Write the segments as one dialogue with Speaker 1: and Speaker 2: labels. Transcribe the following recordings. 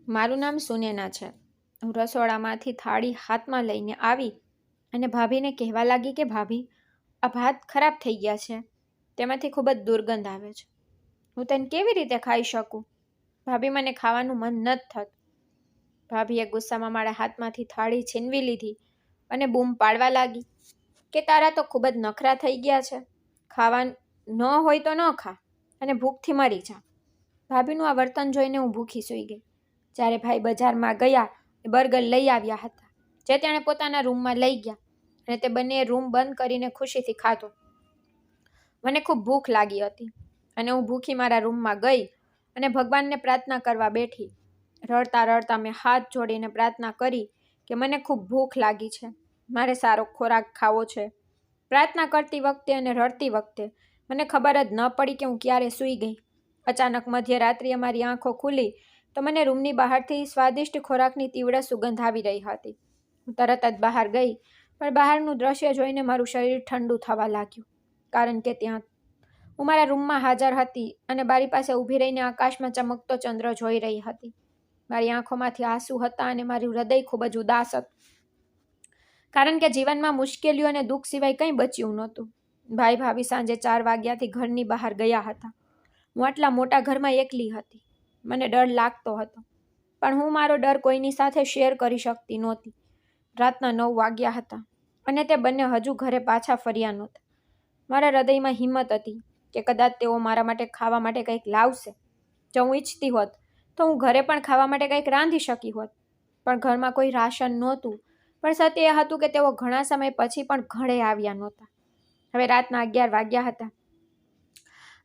Speaker 1: મારું નામ સુનેના છે. હું રસોડામાંથી થાળી હાથમાં લઈને આવી અને ભાભીને કહેવા લાગી કે ભાભી, આ ભાત ખરાબ થઈ ગયા છે. તેમાંથી ખૂબ જ દુર્ગંધ આવે છે. હું તેને કેવી રીતે ખાઈ શકું? ભાભી, મને ખાવાનું મન નથી થતું. ભાભીએ ગુસ્સામાં મારા હાથમાંથી થાળી છીનવી લીધી અને બૂમ પાડવા લાગી કે તારા તો ખૂબ જ નખરા થઈ ગયા છે. ખાવા ન હોય તો ન ખા અને ભૂખથી મરી જા. ભાભીનું આ વર્તન જોઈને હું ભૂખી સૂઈ ગઈ. જ્યારે ભાઈ બજારમાં ગયા બર્ગર લઈ આવ્યા હતા, જે તેણે પોતાના રૂમમાં લઈ ગયા અને તે બંને રૂમ બંધ કરીને ખુશીથી ખાધો. મને ખૂબ ભૂખ લાગી હતી અને હું ભૂખી મારા રૂમમાં ગઈ અને ભગવાનને પ્રાર્થના કરવા બેઠી. રડતા રડતા મેં હાથ જોડીને પ્રાર્થના કરી કે મને ખૂબ ભૂખ લાગી છે, મારે સારો ખોરાક ખાવો છે. પ્રાર્થના કરતી વખતે અને રડતી વખતે મને ખબર જ ન પડી કે હું ક્યારે સૂઈ ગઈ. અચાનક મધ્યરાત્રિએ મારી આંખો ખુલી તો મને રૂમની બહારથી સ્વાદિષ્ટ ખોરાકની તીવ્ર સુગંધ આવી રહી હતી. હું તરત જ બહાર ગઈ, પણ બહારનું દ્રશ્ય જોઈને મારું શરીર ઠંડુ થવા લાગ્યું, કારણ કે ત્યાં હું મારા રૂમમાં હાજર હતી અને બારી પાસે ઊભી રહીને આકાશમાં ચમકતો ચંદ્ર જોઈ રહી હતી. મારી આંખોમાંથી આંસુ હતા અને મારું હૃદય ખૂબ જ ઉદાસ હતું, કારણ કે જીવનમાં મુશ્કેલીઓ અને દુઃખ સિવાય કંઈ બચ્યું નહોતું. ભાઈ ભાભી સાંજે 4 વાગ્યાથી ઘરની બહાર ગયા હતા. હું આટલા મોટા ઘરમાં એકલી હતી. મને ડર લાગતો હતો, પણ હું મારો ડર કોઈની સાથે શેર કરી શકતી નહોતી. રાતના 9 વાગ્યા હતા અને તે બંને હજુ ઘરે પાછા ફર્યા નહોતા. મારા હૃદયમાં હિંમત હતી કે કદાચ તેઓ મારા માટે ખાવા માટે કંઈક લાવશે. જો હું ઈચ્છતી હોત તો હું ઘરે પણ ખાવા માટે કંઈક રાંધી શકી હોત, પણ ઘરમાં કોઈ રાશન નહોતું. પણ સત્ય એ હતું કે તેઓ ઘણા સમય પછી પણ ઘરે આવ્યા નહોતા. હવે રાતના 11 વાગ્યા હતા.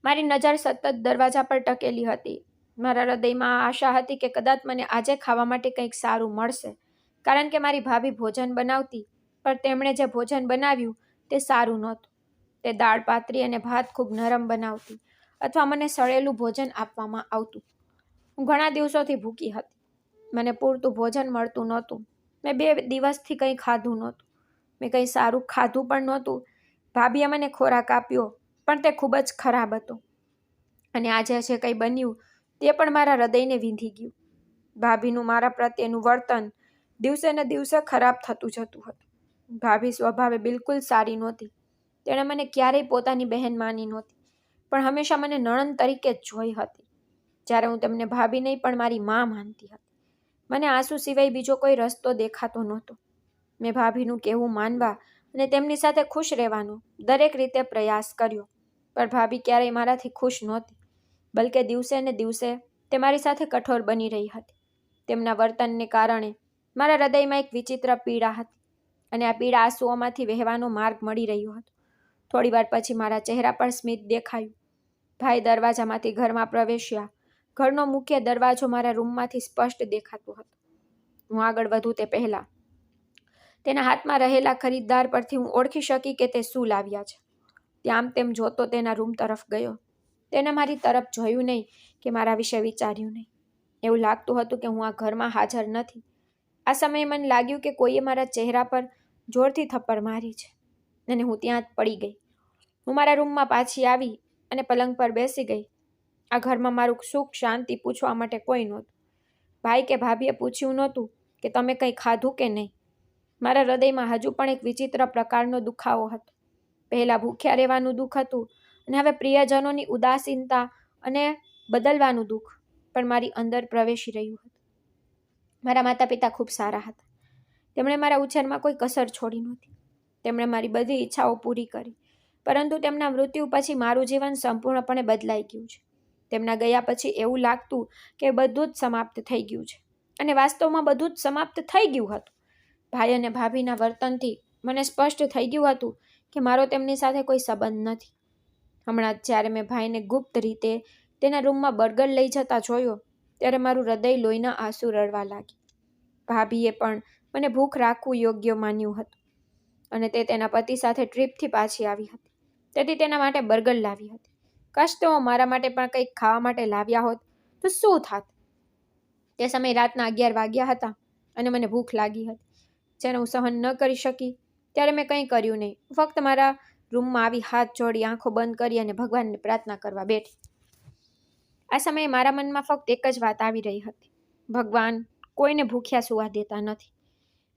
Speaker 1: મારી નજર સતત દરવાજા પર ટકેલી હતી. મારા હૃદયમાં આશા હતી કે કદાચ મને આજે ખાવા માટે કંઈક સારું મળશે, કારણ કે મારી ભાભી ભોજન બનાવતી, પણ તેમણે જે ભોજન બનાવ્યું તે સારું નહોતું. તે દાળ પાતરી અને ભાત ખૂબ નરમ બનાવતી, અથવા મને સળેલું ભોજન આપવામાં આવતું. હું ઘણા દિવસોથી ભૂખી હતી. મને પૂરતું ભોજન મળતું નહોતું. મેં 2 દિવસથી કંઈ ખાધું નહોતું. મેં કંઈ સારું ખાધું પણ નહોતું. ભાભીએ મને ખોરાક આપ્યો, પણ તે ખૂબ જ ખરાબ હતો. અને આજે જે કંઈ બન્યું તે પણ મારા હૃદયને વીંધી ગયું. ભાભીનું મારા પ્રત્યેનું વર્તન દિવસે ને દિવસે ખરાબ થતું જતું હતું. ભાભી સ્વભાવે બિલકુલ સારી નહોતી. તેણે મને ક્યારેય પોતાની બહેન માની નહોતી, પણ હંમેશા મને નણંદ તરીકે જ જોઈ હતી. જ્યારે હું તેમને ભાભી નહીં પણ મારી માં માનતી હતી. મને આંસુ સિવાય બીજો કોઈ રસ્તો દેખાતો નહોતો. મેં ભાભીનું કહેવું માનવા અને તેમની સાથે ખુશ રહેવાનો દરેક રીતે પ્રયાસ કર્યો, પણ ભાભી ક્યારેય મારાથી ખુશ નહોતી, બલકે દિવસે ને દિવસે તે મારી સાથે કઠોર બની રહી હતી. તેમના વર્તનને કારણે મારા હૃદયમાં એક વિચિત્ર પીડા હતી, અને આ પીડા આંસુઓમાંથી વહેવાનો માર્ગ મળી રહ્યો હતો. થોડીવાર પછી મારા ચહેરા પર સ્મિત દેખાયું. ભાઈ દરવાજામાંથી ઘરમાં પ્રવેશ્યા. ઘરનો મુખ્ય દરવાજો મારા રૂમમાંથી સ્પષ્ટ દેખાતો હતો. હું આગળ વધું તે પહેલાં તેના હાથમાં રહેલા ખરીદદાર પરથી હું ઓળખી શકી કે તે શું લાવ્યા છે. તે આમ તેમ જોતો તેના રૂમ તરફ ગયો. તેને મારી તરફ જોયું નહીં કે મારા વિશે વિચાર્યું નહીં. એવું લાગતું હતું કે હું આ ઘરમાં હાજર નથી. આ સમયે મને લાગ્યું કે કોઈએ મારા ચહેરા પર જોરથી થપ્પડ મારી છે, અને હું ત્યાં જ પડી ગઈ. હું મારા રૂમમાં પાછી આવી અને પલંગ પર બેસી ગઈ. આ ઘરમાં મારું સુખ શાંતિ પૂછવા માટે કોઈ નહોતું. ભાઈ કે ભાભીએ પૂછ્યું નહોતું કે તમે કંઈ ખાધું કે નહીં. મારા હૃદયમાં હજુ પણ એક વિચિત્ર પ્રકારનો દુખાવો હતો. પહેલાં ભૂખ્યા રહેવાનું દુઃખ હતું, અને હવે પ્રિયજનોની ઉદાસીનતા અને બદલવાનું દુઃખ પણ મારી અંદર પ્રવેશી રહ્યું હતું. મારા માતા પિતા ખૂબ સારા હતા. તેમણે મારા ઉછેરમાં કોઈ કસર છોડી નહોતી. તેમણે મારી બધી ઈચ્છાઓ પૂરી કરી, પરંતુ તેમના મૃત્યુ પછી મારું જીવન સંપૂર્ણપણે બદલાઈ ગયું છે. તેમના ગયા પછી એવું લાગતું કે બધું જ સમાપ્ત થઈ ગયું છે, અને વાસ્તવમાં બધું જ સમાપ્ત થઈ ગયું હતું. ભાઈ અને ભાભીના વર્તનથી મને સ્પષ્ટ થઈ ગયું હતું કે મારો તેમની સાથે કોઈ સંબંધ નથી. હમણાં જ જ્યારે મેં ભાઈને ગુપ્ત રીતે તેના રૂમમાં બર્ગર લઈ જતા જોયો, ત્યારે મારું હૃદય લોહીના આંસુ રડવા લાગી. ભાભીએ પણ મને ભૂખ રાખવું યોગ્ય માન્યું હતું, અને તે તેના પતિ સાથે ટ્રીપથી પાછી આવી હતી. તેથી તેના માટે બર્ગર લાવી હતી. કાશ તેઓ મારા માટે પણ કંઈક ખાવા માટે લાવ્યા હોત તો શું થાત. તે સમયે રાતના 11 વાગ્યા હતા અને મને ભૂખ લાગી હતી. જ્યારે હું સહન ન કરી શકી ત્યારે મેં કંઈ કર્યું નહીં. ફક્ત મારા રૂમમાં આવી હાથ જોડી આંખો બંધ કરી અને ભગવાનને પ્રાર્થના કરવા બેઠી. આ સમયે મારા મનમાં ફક્ત એક જ વાત આવી રહી હતી. ભગવાન કોઈને ભૂખ્યા સૂવા દેતા નથી.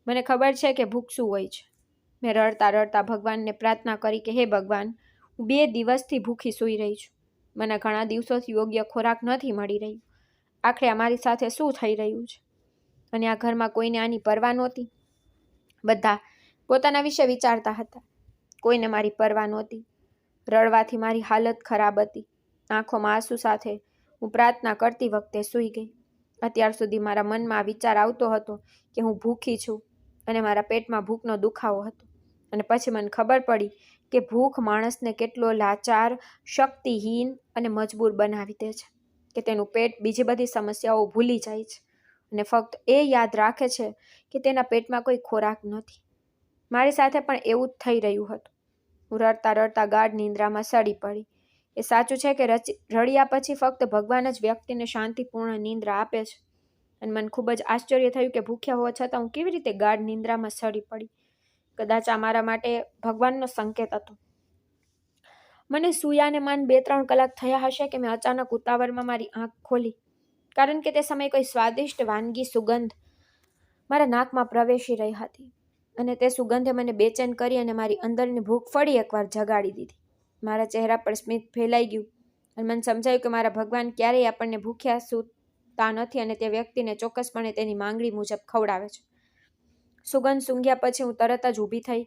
Speaker 1: મને ખબર છે કે ભૂખ શું હોય છે. મેં રડતા રડતા ભગવાનને પ્રાર્થના કરી કે હે ભગવાન, હું 2 દિવસથી ભૂખી સૂઈ રહી છું. મને ઘણા દિવસોથી યોગ્ય ખોરાક નથી મળી રહ્યો. આખરે અમારી સાથે શું થઈ રહ્યું છે? અને આ ઘરમાં કોઈને આની પરવા નહોતી. બધા પોતાના વિશે વિચારતા હતા. કોઈને મારી પરવા નહોતી. રડવાથી મારી હાલત ખરાબ હતી. આંખોમાં આંસુ સાથે હું પ્રાર્થના કરતી વખતે સૂઈ ગઈ. અત્યાર સુધી મારા મનમાં વિચાર આવતો હતો કે હું ભૂખી છું અને મારા પેટમાં ભૂખનો દુખાવો હતો. અને પછી મને ખબર પડી કે ભૂખ માણસને કેટલો લાચાર, શક્તિહીન અને મજબૂર બનાવી દે છે કે તેનું પેટ બીજી બધી સમસ્યાઓ ભૂલી જાય છે અને ફક્ત એ યાદ રાખે છે કે તેના પેટમાં કોઈ ખોરાક નથી. મારી સાથે પણ એવું જ થઈ રહ્યું હતું. હું રડતા રડતા ગાઢ નિંદ્રામાં સડી પડી. એ સાચું છે કે રડ્યા પછી ફક્ત ભગવાન જ વ્યક્તિને શાંતિપૂર્ણ નિંદ્રા આપે છે. અને મને ખૂબ જ આશ્ચર્ય થયું કે ભૂખ્યા હોવા છતાં હું કેવી રીતે ગાઢ નિંદ્રામાં સડી પડી. કદાચ આ મારા માટે ભગવાનનો સંકેત હતો. મને સૂયાને માન 2-3 કલાક થયા હશે કે મેં અચાનક ઉતાવળમાં મારી આંખ ખોલી, કારણ કે તે સમયે કોઈ સ્વાદિષ્ટ વાનગી સુગંધ મારા નાકમાં પ્રવેશી રહી હતી અને તે સુગંધે મને બેચેન કરી અને મારી અંદરની ભૂખ ફરી એકવાર જગાડી દીધી. મારા ચહેરા પર સ્મિત ફેલાઈ ગયું અને મને સમજાયું કે મારા ભગવાન ક્યારેય આપણને ભૂખ્યા સૂતા નથી અને તે વ્યક્તિને ચોક્કસપણે તેની માંગણી મુજબ ખવડાવે છે. સુગંધ સૂંઘ્યા પછી હું તરત જ ઊભી થઈ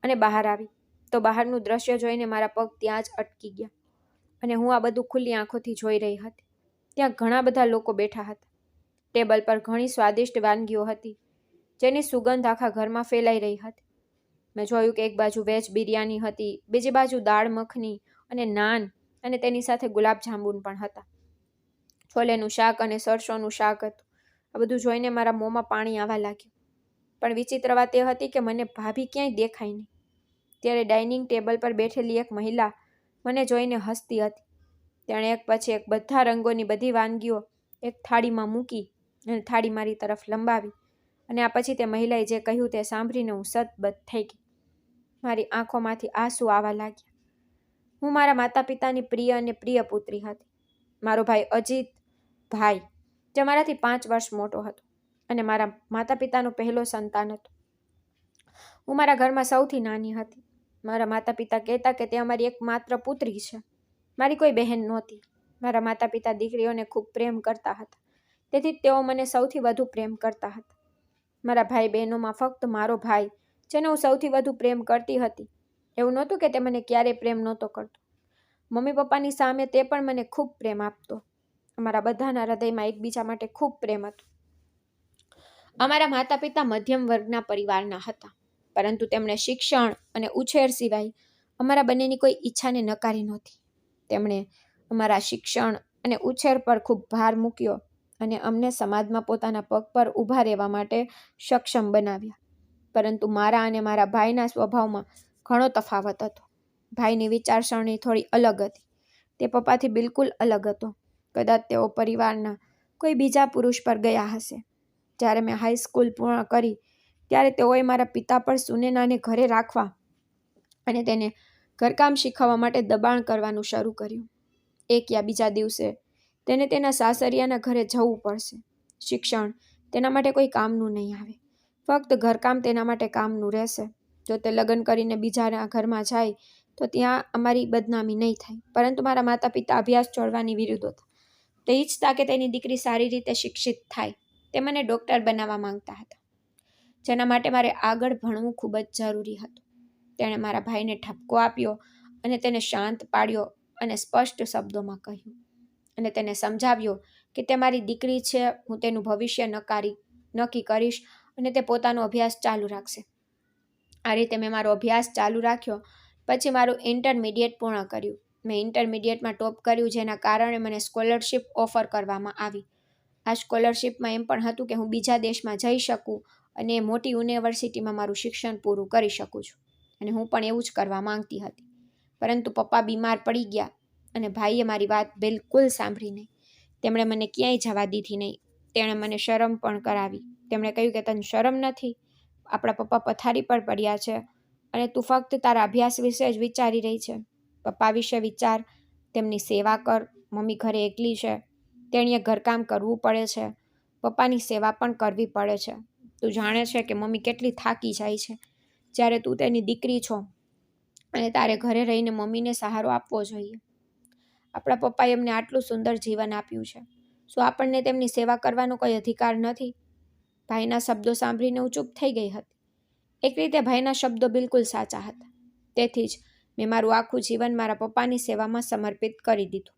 Speaker 1: અને બહાર આવી તો બહારનું દ્રશ્ય જોઈને મારા પગ ત્યાં જ અટકી ગયા અને હું આ બધું ખુલ્લી આંખોથી જોઈ રહી હતી. ત્યાં ઘણા બધા લોકો બેઠા હતા. ટેબલ પર ઘણી સ્વાદિષ્ટ વાનગીઓ હતી જેની સુગંધ આખા ઘરમાં ફેલાઈ રહી હતી. મેં જોયું કે એક બાજુ વેજ બિરયાની હતી, બીજી બાજુ દાળ મખની અને નાન અને તેની સાથે ગુલાબજાંબુન પણ હતા. છોલેનું શાક અને સરસોનું શાક હતું. આ બધું જોઈને મારા મોંમાં પાણી આવવા લાગ્યું. પણ વિચિત્ર વાત એ હતી કે મને ભાભી ક્યાંય દેખાય નહીં. ત્યારે ડાઇનિંગ ટેબલ પર બેઠેલી એક મહિલા મને જોઈને હસતી હતી. તેણે એક પછી એક બધા રંગોની બધી વાનગીઓ એક થાળીમાં મૂકી અને થાળી મારી તરફ લંબાવી અને આ પછી તે મહિલાએ જે કહ્યું તે સાંભળીને હું સતબત થઈ ગઈ. મારી આંખોમાંથી આંસુ આવવા લાગ્યા. હું મારા માતા પિતાની પ્રિય અને પ્રિય પુત્રી હતી. મારો ભાઈ અજીત ભાઈ જે મારાથી 5 વર્ષ મોટો હતો અને મારા માતા પિતાનો પહેલો સંતાન હતો. હું મારા ઘરમાં સૌથી નાની હતી. મારા માતા પિતા કહેતા કે તે અમારી એકમાત્ર પુત્રી છે. મારી કોઈ બહેન નહોતી. મારા માતા પિતા દીકરીઓને ખૂબ પ્રેમ કરતા હતા, તેથી તેઓ મને સૌથી વધુ પ્રેમ કરતા હતા. મારા ભાઈ બહેનોમાં ફક્ત મારો ભાઈ જેને હું સૌથી વધુ પ્રેમ કરતી હતી. એવું નહોતું કે તે મને ક્યારેય પ્રેમ નહોતો કરતો. મમ્મી પપ્પાની સામે તે પણ મને ખૂબ પ્રેમ આપતો. અમારા બધાના હૃદયમાં એકબીજા માટે ખૂબ પ્રેમ હતો. અમારા માતા પિતા મધ્યમ વર્ગના પરિવારના હતા, પરંતુ તેમણે શિક્ષણ અને ઉછેર સિવાય અમારા બંનેની કોઈ ઈચ્છાને નકારી નહોતી. તેમણે અમારા શિક્ષણ અને ઉછેર પર ખૂબ ભાર મૂક્યો અને અમને સમાજમાં પોતાના પગ પર ઊભા રહેવા માટે સક્ષમ બનાવ્યા. પરંતુ મારા અને મારા ભાઈના સ્વભાવમાં ઘણો તફાવત હતો. ભાઈની વિચારસરણી થોડી અલગ હતી. તે પપ્પાથી બિલકુલ અલગ હતો. કદાચ તેઓ પરિવારના કોઈ બીજા પુરુષ પર ગયા હશે. જ્યારે મેં હાઈસ્કૂલ પૂર્ણ કરી ત્યારે તેઓએ મારા પિતા પર સુનેનાને ઘરે રાખવા અને તેને ઘરકામ શીખવવા માટે દબાણ કરવાનું શરૂ કર્યું. એક યા બીજા દિવસે તેને તેના સાસરિયાના ઘરે જવું પડશે. શિક્ષણ તેના માટે કોઈ કામનું નહીં આવે. ફક્ત ઘરકામ તેના માટે કામનું રહેશે. જો તે લગ્ન કરીને બીજાના ઘરમાં જાય તો ત્યાં અમારી બદનામી નહીં થાય. પરંતુ મારા માતા પિતા અભ્યાસ છોડવાની વિરુદ્ધ હતા. તે ઈચ્છતા કે તેની દીકરી સારી રીતે શિક્ષિત થાય. તે મને ડૉક્ટર બનાવવા માંગતા હતા, જેના માટે મારે આગળ ભણવું ખૂબ જ જરૂરી હતું. તેણે મારા ભાઈને ઠપકો આપ્યો અને તેને શાંત પાડ્યો અને સ્પષ્ટ શબ્દોમાં કહ્યું અને તેને સમજાવ્યો કે તે મારી દીકરી છે. હું તેનું ભવિષ્ય નક્કી કરીશ અને તે પોતાનો અભ્યાસ ચાલુ રાખશે. આ રીતે મેં મારો અભ્યાસ ચાલુ રાખ્યો. પછી મારું ઇન્ટરમીડિયેટ પૂર્ણ કર્યું. મેં ઇન્ટરમીડિયેટમાં ટોપ કર્યું, જેના કારણે મને સ્કોલરશિપ ઓફર કરવામાં આવી. આ સ્કોલરશિપમાં એમ પણ હતું કે હું બીજા દેશમાં જઈ શકું અને મોટી યુનિવર્સિટીમાં મારું શિક્ષણ પૂરું કરી શકું છું. અને હું પણ એવું જ કરવા માંગતી હતી. પરંતુ પપ્પા બીમાર પડી ગયા અને ભાઈએ મારી વાત બિલકુલ સાંભળી નહીં. તેમણે મને ક્યાંય જવા દીધી નહીં. તેણે મને શરમ પણ કરાવી. તેમણે કહ્યું કે તને શરમ નથી? આપણા પપ્પા પથારી પર પડ્યા છે અને તું ફક્ત તારા અભ્યાસ વિશે જ વિચારી રહી છે. પપ્પા વિશે વિચાર, તેમની સેવા કર. મમ્મી ઘરે એકલી છે, તેણીએ ઘરકામ કરવું પડે છે. પપ્પાની સેવા પણ કરવી પડે છે. તું જાણે છે કે મમ્મી કેટલી થાકી જાય છે. જ્યારે તું તેની દીકરી છો અને તારે ઘરે રહીને મમ્મીને સહારો આપવો જોઈએ. આપણા પપ્પાએ એમને આટલું સુંદર જીવન આપ્યું છે. શું આપણને તેમની સેવા કરવાનો કોઈ અધિકાર નથી? ભાઈના શબ્દો સાંભળીને હું ચૂપ થઈ ગઈ હતી. એક રીતે ભાઈના શબ્દો બિલકુલ સાચા હતા. તેથી જ મેં મારું આખું જીવન મારા પપ્પાની સેવામાં સમર્પિત કરી દીધું.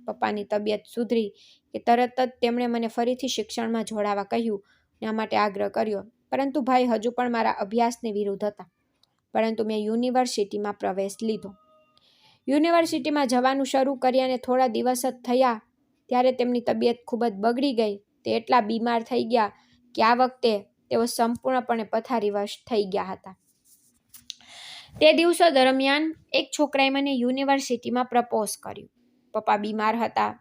Speaker 1: પપ્પાની તબિયત સુધરી કે તરત જ તેમણે મને ફરીથી શિક્ષણમાં જોડાવા કહ્યું અને આ માટે આગ્રહ કર્યો. પરંતુ ભાઈ હજુ પણ મારા અભ્યાસની વિરુદ્ધ હતા. પરંતુ મેં યુનિવર્સિટીમાં પ્રવેશ લીધો. યુનિવર્સિટીમાં જવાનું શરૂ કર્યા અને થોડા દિવસ જ થયા ત્યારે તેમની તબિયત ખૂબ જ બગડી ગઈ. તે એટલા બીમાર થઈ ગયા કે આ વખતે તેઓ સંપૂર્ણપણે પથારીવશ થઈ ગયા હતા. તે દિવસો દરમિયાન એક છોકરાએ મને યુનિવર્સિટીમાં પ્રપોઝ કર્યું. પપ્પા બીમાર હતા,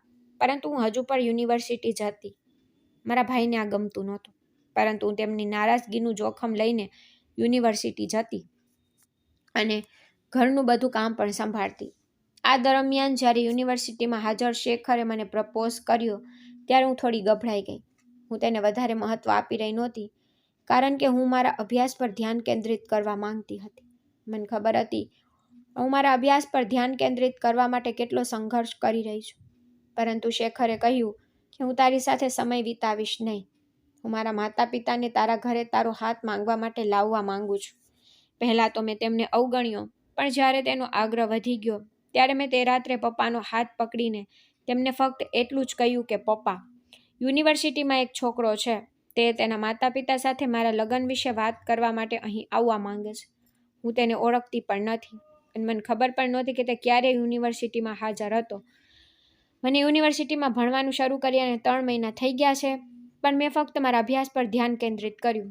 Speaker 1: પરંતુ હું હજુ પણ યુનિવર્સિટી જતી. મારા ભાઈને આ ગમતું નહોતું, પરંતુ હું તેમની નારાજગીનું જોખમ લઈને યુનિવર્સિટી જતી અને ઘરનું બધું કામ પણ સંભાળતી. આ દરમિયાન જ્યારે યુનિવર્સિટીમાં હાજર શેખરે મને પ્રપોઝ કર્યો ત્યારે હું થોડી ગભરાઈ ગઈ. હું તેને વધારે મહત્ત્વ આપી રહી નહોતી, કારણ કે હું મારા અભ્યાસ પર ધ્યાન કેન્દ્રિત કરવા માંગતી હતી. મને ખબર હતી હું મારા અભ્યાસ પર ધ્યાન કેન્દ્રિત કરવા માટે કેટલો સંઘર્ષ કરી રહી છું. પરંતુ શેખરે કહ્યું કે હું તારી સાથે સમય વિતાવીશ નહીં. હું મારા માતા પિતાને તારા ઘરે તારો હાથ માંગવા માટે લાવવા માંગુ છું. પહેલાં તો મેં તેમને અવગણ્યો, પણ જ્યારે તેનો આગ્રહ વધી ગયો ત્યારે મેં તે રાત્રે પપ્પાનો હાથ પકડીને તેમને ફક્ત એટલું જ કહ્યું કે પપ્પા, યુનિવર્સિટીમાં એક છોકરો છે. તે તેના માતા પિતા સાથે મારા લગ્ન વિશે વાત કરવા માટે અહીં આવવા માંગે છે. હું તેને ઓળખતી પણ નથી અને મને ખબર પણ નહોતી કે તે ક્યારે યુનિવર્સિટીમાં હાજર હતો. મને યુનિવર્સિટીમાં ભણવાનું શરૂ કર્યાને 3 મહિના થઈ ગયા છે, પણ મેં ફક્ત મારા અભ્યાસ પર ધ્યાન કેન્દ્રિત કર્યું.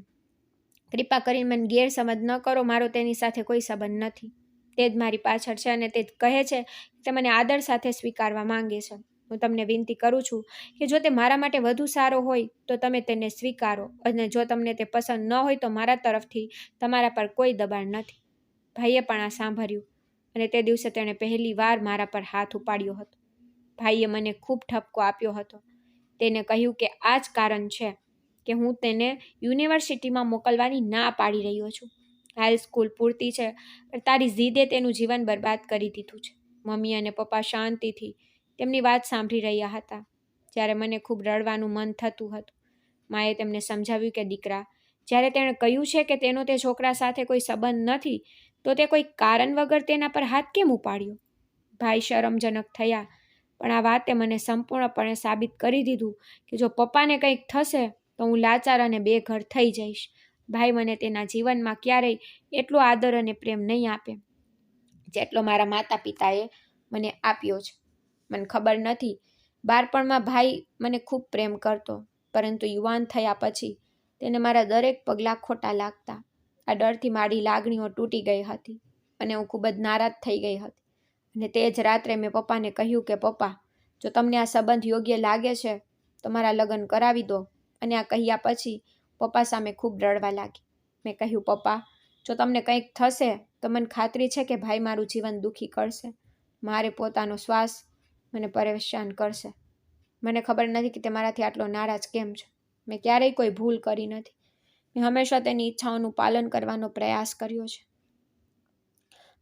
Speaker 1: કૃપા કરીને મને ગેરસમજ ન કરો. મારો તેની સાથે કોઈ સંબંધ નથી. તે જ મારી પાછળ છે અને તે જ કહે છે કે તે મને આદર સાથે સ્વીકારવા માંગે છે. હું તમને વિનંતી કરું છું કે જો તે મારા માટે વધુ સારો હોય તો તમે તેને સ્વીકારો, અને જો તમને તે પસંદ ન હોય તો મારા તરફથી તમારા પર કોઈ દબાણ નથી. ભાઈએ પણ આ સાંભળ્યું અને તે દિવસે તેણે પહેલી વાર મારા પર હાથ ઉપાડ્યો હતો. ભાઈએ મને ખૂબ ઠપકો આપ્યો હતો. તેને કહ્યું કે આ જ કારણ છે કે હું તેને યુનિવર્સિટીમાં મોકલવાની ના પાડી રહ્યો છું. હાઈ સ્કૂલ પૂરતી છે, પણ તારી જીદે તેનું જીવન બરબાદ કરી દીધું છે. મમ્મી અને પપ્પા શાંતિથી તેમની વાત સાંભળી રહ્યા હતા. જ્યારે મને ખૂબ રડવાનું મન થતું હતું, માએ તેમને સમજાવ્યું કે દીકરા, જ્યારે તેણે કહ્યું છે કે તેનો તે છોકરા સાથે કોઈ સંબંધ નથી, તો તે કોઈ કારણ વગર તેના પર હાથ કેમ ઉપાડ્યો? ભાઈ શરમજનક થયા, પણ આ વાતે મને સંપૂર્ણપણે સાબિત કરી દીધું કે જો પપ્પાને કંઈક થશે તો હું લાચાર અને બેઘર થઈ જઈશ. ભાઈ મને તેના જીવનમાં ક્યારેય એટલો આદર અને પ્રેમ નહીં આપે જેટલો મારા માતા પિતાએ મને આપ્યો છે. મને ખબર નથી, બાળપણમાં ભાઈ મને ખૂબ પ્રેમ કરતો, પરંતુ યુવાન થયા પછી તેને મારા દરેક પગલાં ખોટા લાગતા. આ ડરથી મારી લાગણીઓ તૂટી ગઈ હતી અને હું ખૂબ જ નારાજ થઈ ગઈ હતી. અને તે જ રાત્રે મેં પપ્પાને કહ્યું કે પપ્પા, જો તમને આ સંબંધ યોગ્ય લાગે છે તો મારા લગ્ન કરાવી દો. અને આ કહ્યા પછી પપ્પા સામે ખૂબ રડવા લાગી. મેં કહ્યું પપ્પા, જો તમને કંઈક થશે તો મને ખાતરી છે કે ભાઈ મારું જીવન દુઃખી કરશે. મારે પોતાનો શ્વાસ મને પરેશાન કરશે. મને ખબર નથી કે તે મારાથી આટલો નારાજ કેમ છે. મેં ક્યારેય કોઈ ભૂલ કરી નથી. મેં હંમેશા તેની ઈચ્છાઓનું પાલન કરવાનો પ્રયાસ કર્યો છે.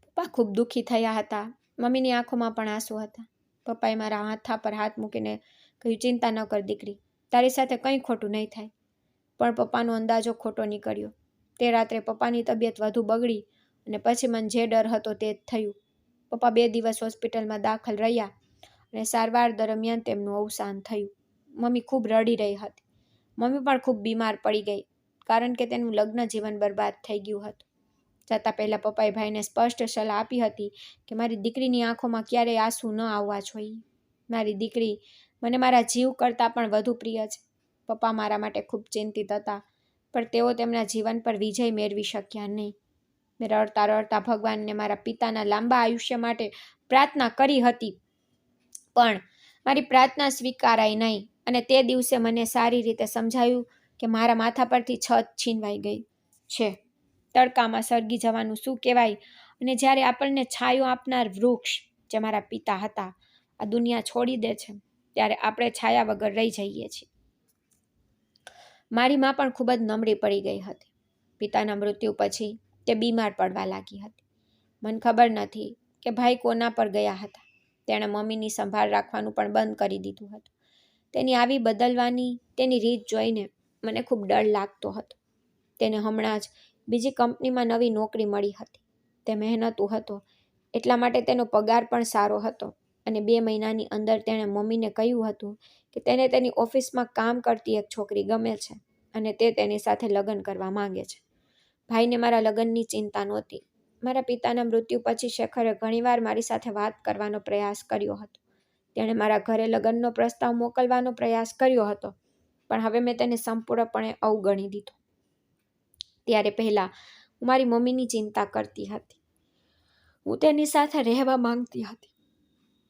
Speaker 1: પપ્પા ખૂબ દુઃખી થયા હતા. મમ્મીની આંખોમાં પણ આંસુ હતા. પપ્પાએ મારા માથા પર હાથ મૂકીને કહ્યું, ચિંતા ન કર દીકરી, તારી સાથે કંઈ ખોટું નહીં થાય. પણ પપ્પાનો અંદાજો ખોટો નીકળ્યો. તે રાત્રે પપ્પાની તબિયત વધુ બગડી અને પછી મને જે ડર હતો તે જ થયું. પપ્પા 2 દિવસ હોસ્પિટલમાં દાખલ રહ્યા અને સારવાર દરમિયાન તેમનું અવસાન થયું. મમ્મી ખૂબ રડી રહી હતી. મમ્મી પણ ખૂબ બીમાર પડી ગઈ, કારણ કે તેનું લગ્ન જીવન બરબાદ થઈ ગયું હતું. જતાં પહેલાં પપ્પાએ ભાઈને સ્પષ્ટ સલાહ આપી હતી કે મારી દીકરીની આંખોમાં ક્યારેય આંસુ ન આવવા જોઈએ. મારી દીકરી મને મારા જીવ કરતાં પણ વધુ પ્રિય છે. પપ્પા મારા માટે ખૂબ ચિંતિત હતા, પણ તેઓ તેમના જીવન પર વિજય મેળવી શક્યા નહીં. મેં રડતા રડતા ભગવાનને મારા પિતાના લાંબા આયુષ્ય માટે પ્રાર્થના કરી હતી, પણ મારી પ્રાર્થના સ્વીકારાઈ નહીં. અને તે દિવસે મને સારી રીતે સમજાયું કે મારા માથા પરથી છત છીનવાઈ ગઈ છે. તડકામાં સળગી જવાનું શું કહેવાય, અને જ્યારે આપણને છાંયો આપનાર વૃક્ષ, જે મારા પિતા હતા, આ દુનિયા છોડી દે છે, ત્યારે આપણે છાયા વગર રહી જઈએ છીએ. મારી માં પણ ખૂબ જ નમળી પડી ગઈ હતી. પિતાના મૃત્યુ પછી તે બીમાર પડવા લાગી હતી. મને ખબર નથી કે ભાઈ કોના પર ગયા હતા. તેણે મમ્મીની સંભાળ રાખવાનું પણ બંધ કરી દીધું હતું. તેની આવી બદલવાની તેની રીત જોઈને મને ખૂબ ડર લાગતો હતો. તેને હમણાં જ બીજી કંપનીમાં નવી નોકરી મળી હતી. તે મહેનતુ હતો, એટલા માટે તેનો પગાર પણ સારો હતો અને 2 મહિનાની અંદર તેણે મમ્મીને કહ્યું હતું કે તેને તેની ઓફિસમાં કામ કરતી એક છોકરી ગમે છે અને તે તેની સાથે લગ્ન કરવા માંગે છે. ભાઈને મારા લગ્નની ચિંતા નહોતી. મારા પિતાના મૃત્યુ પછી શેખરે ઘણીવાર મારી સાથે વાત કરવાનો પ્રયાસ કર્યો હતો. તેણે મારા ઘરે લગ્નનો પ્રસ્તાવ મોકલવાનો પ્રયાસ કર્યો હતો, પણ હવે મેં તેને સંપૂર્ણપણે અવગણી દીધો. ત્યારે પહેલાં હું મારી મમ્મીની ચિંતા કરતી હતી. હું તેની સાથે રહેવા માંગતી હતી,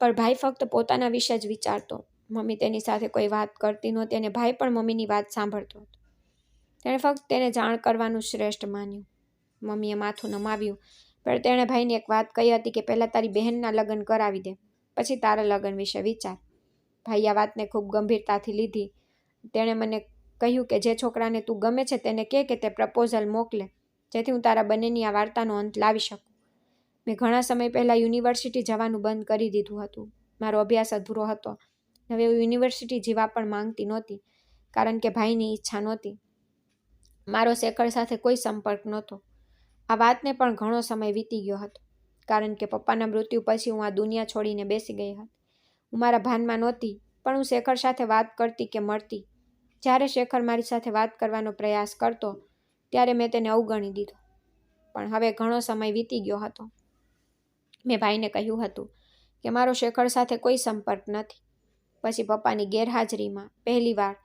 Speaker 1: પણ ભાઈ ફક્ત પોતાના વિશે જ વિચારતો. મમ્મી તેની સાથે કોઈ વાત કરતી નહોતી અને ભાઈ પણ મમ્મીની વાત સાંભળતો હતો. તેણે ફક્ત તેને જાણ કરવાનું શ્રેષ્ઠ માન્યું. મમ્મીએ માથું નમાવ્યું, પણ તેણે ભાઈને એક વાત કહી હતી કે પહેલાં તારી બહેનના લગ્ન કરાવી દે, પછી તારા લગ્ન વિશે વિચાર. ભાઈ આ વાતને ખૂબ ગંભીરતાથી લીધી. તેણે મને કહ્યું કે જે છોકરાને તું ગમે છે તેને કહે કે તે પ્રપોઝલ મોકલે, જેથી હું તારા બંનેની આ વાર્તાનો અંત લાવી શકું. મેં ઘણા સમય પહેલાં યુનિવર્સિટી જવાનું બંધ કરી દીધું હતું. મારો અભ્યાસ અધૂરો હતો. હવે હું યુનિવર્સિટી જવા પણ માંગતી નહોતી, કારણ કે ભાઈની ઈચ્છા નહોતી. મારો શેખર સાથે કોઈ સંપર્ક નહોતો. આ વાતને પણ ઘણો સમય વીતી ગયો હતો, કારણ કે પપ્પાના મૃત્યુ પછી હું આ દુનિયા છોડીને બેસી ગઈ હતી. હું મારા ભાનમાં નહોતી, પણ હું શેખર સાથે વાત કરતી કે મળતી. જ્યારે શેખર મારી સાથે વાત કરવાનો પ્રયાસ કરતો, ત્યારે મેં તેને અવગણી દીધો. પણ હવે ઘણો સમય વીતી ગયો હતો. મેં ભાઈને કહ્યું હતું કે મારો શેખર સાથે કોઈ સંપર્ક નથી. પછી પપ્પાની ગેરહાજરીમાં પહેલીવાર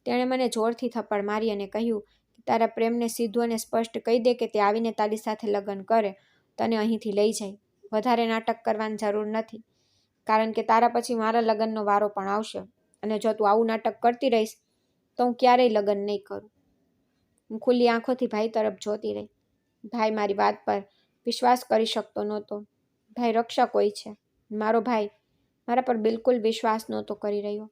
Speaker 1: તેણે મને જોરથી થપ્પડ મારી અને કહ્યું કે તારા પ્રેમને સીધું અને સ્પષ્ટ કહી દે કે તે આવીને તારી સાથે લગ્ન કરે, તને અહીંથી લઈ જાય. વધારે નાટક કરવાની જરૂર નથી, કારણ કે તારા પછી મારા લગ્નનો વારો પણ આવશે અને જો તું આવું નાટક કરતી રહીશ તો હું ક્યારેય લગ્ન નહીં કરું. હું ખુલ્લી આંખોથી ભાઈ તરફ જોતી રહી. ભાઈ મારી વાત પર વિશ્વાસ કરી શકતો નહોતો. ભાઈ રક્ષક હોય છે. મારો ભાઈ મારા પર બિલકુલ વિશ્વાસ નહોતો કરી રહ્યો.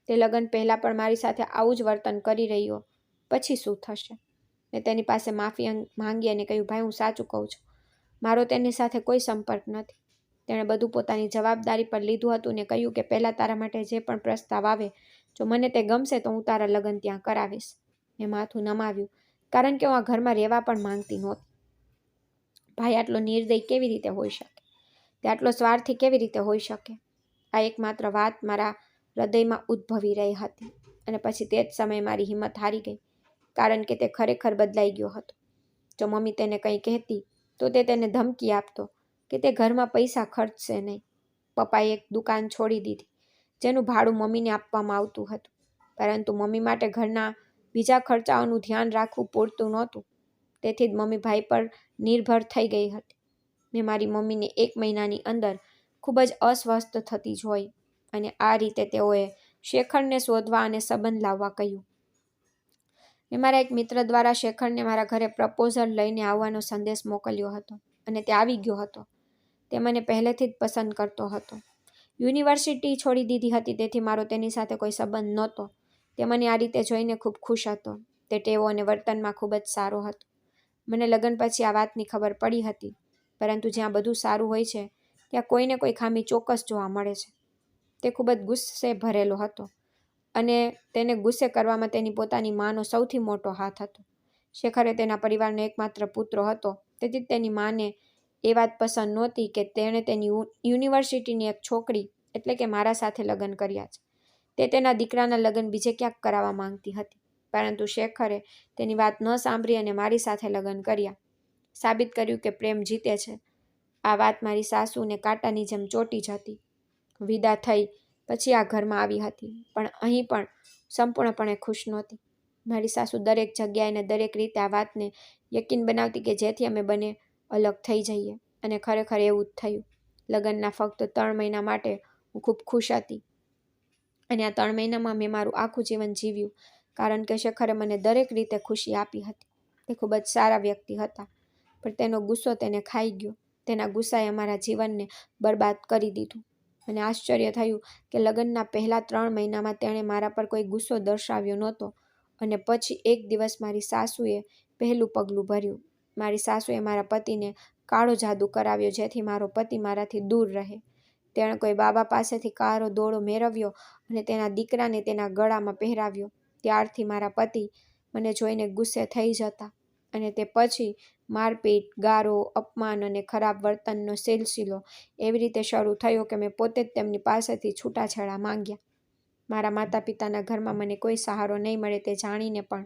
Speaker 1: તે લગ્ન પહેલાં પણ મારી સાથે આવું જ વર્તન કરી રહ્યો. પછી શું થશે? મેં તેની પાસે માફી માંગી અને કહ્યું, ભાઈ હું સાચું કહું છું, મારો તેની સાથે કોઈ સંપર્ક નથી. તેણે બધું પોતાની જવાબદારી પર લીધું હતું ને કહ્યું કે પહેલાં તારા માટે જે પણ પ્રસ્તાવ આવે, જો મને તે ગમશે તો હું તારા લગ્ન ત્યાં કરાવીશ. મેં માથું નમાવ્યું, કારણ કે હું આ ઘરમાં રહેવા પણ માંગતી નહોતી. ભાઈ આટલો નિર્દય કેવી રીતે હોઈ શકે? તે આટલો સ્વાર્થી કેવી રીતે હોઈ શકે? આ એકમાત્ર વાત મારા હૃદયમાં ઉદ્ભવી રહી હતી અને પછી તે જ સમયે મારી હિંમત હારી ગઈ, કારણ કે તે ખરેખર બદલાઈ ગયો હતો. જો મમ્મી તેને કંઈ કહેતી તો તે તેને ધમકી આપતો કે તે ઘરમાં પૈસા ખર્ચશે નહીં. પપ્પાએ એક દુકાન છોડી દીધી, જેનું ભાડું મમ્મીને આપવામાં આવતું હતું, પરંતુ મમ્મી માટે ઘરના બીજા ખર્ચાઓનું ધ્યાન રાખવું પૂરતું નહોતું. તેથી જ મમ્મી ભાઈ પર નિર્ભર થઈ ગઈ હતી. મેં મારી મમ્મીને 1 મહિનાની અંદર ખૂબ જ અસ્વસ્થ થતી જોઈ અને આ રીતે તેઓએ શેખરને શોધવા અને સંબંધ લાવવા કહ્યું. મેં મારા એક મિત્ર દ્વારા શેખરને મારા ઘરે પ્રપોઝલ લઈને આવવાનો સંદેશ મોકલ્યો હતો અને તે આવી ગયો હતો. તે મને પહેલેથી જ પસંદ કરતો હતો. યુનિવર્સિટી છોડી દીધી હતી, તેથી મારો તેની સાથે કોઈ સંબંધ નહોતો. તે મને આ રીતે જોઈને ખૂબ ખુશ હતો. તે ટેવો અને વર્તનમાં ખૂબ જ સારો હતો. મને લગ્ન પછી આ વાતની ખબર પડી હતી, પરંતુ જ્યાં બધું સારું હોય છે ત્યાં કોઈને કોઈ ખામી ચોક્કસ જોવા મળે છે. તે ખૂબ જ ગુસ્સે ભરેલો હતો અને તેને ગુસ્સે કરવામાં તેની પોતાની માનો સૌથી મોટો હાથ હતો. શેખરે તેના પરિવારનો એકમાત્ર પુત્ર હતો, તેથી તેની માને એ વાત પસંદ નહોતી કે તેણે તેની યુનિવર્સિટીની એક છોકરી એટલે કે મારા સાથે લગ્ન કર્યા છે. તે તેના દીકરાના લગ્ન બીજે ક્યાંક કરાવવા માંગતી હતી, પરંતુ શેખરે તેની વાત ન સાંભળી અને મારી સાથે લગ્ન કર્યા. સાબિત કર્યું કે પ્રેમ જીતે છે. આ વાત મારી સાસુને કાંટાની જેમ ચોટી જ હતી. વિદા થઈ પછી આ ઘરમાં આવી હતી, પણ અહીં પણ સંપૂર્ણપણે ખુશ નહોતી. મારી સાસુ દરેક જગ્યાએ અને દરેક રીતે આ વાતને યકીન બનાવતી કે જેથી અમે બંને અલગ થઈ જઈએ, અને ખરેખર એવું જ થયું. લગ્નના ફક્ત 3 મહિના માટે હું ખૂબ ખુશ હતી અને આ 3 મહિનામાં મેં મારું આખું જીવન જીવ્યું, કારણ કે શેખરે મને દરેક રીતે ખુશી આપી હતી. તે ખૂબ જ સારા વ્યક્તિ હતા, પણ તેનો ગુસ્સો તેને ખાઈ ગયો. તેના ગુસ્સાએ અમારા જીવનને બરબાદ કરી દીધું. મને આશ્ચર્ય થયું કે લગ્નના પહેલા 3 મહિનામાં તેણે મારા પર કોઈ ગુસ્સો દર્શાવ્યો નહોતો અને પછી એક દિવસ મારી સાસુએ પહેલું પગલું ભર્યું. મારી સાસુએ મારા પતિને કાળો જાદુ કરાવ્યો, જેથી મારો પતિ મારાથી દૂર રહે. તેણે કોઈ બાબા પાસેથી કાળો દોરો મેળવ્યો અને તેના દીકરાને તેના ગળામાં પહેરાવ્યો. ત્યારથી મારા પતિ મને જોઈને ગુસ્સે થઈ જતા અને તે પછી મારપીટ, ગારો, અપમાન અને ખરાબ વર્તનનો સિલસિલો એવી રીતે શરૂ થયો કે મેં પોતે જ તેમની પાસેથી છૂટાછેડા માંગ્યા. મારા માતા પિતાના ઘરમાં મને કોઈ સહારો નહીં મળે તે જાણીને પણ,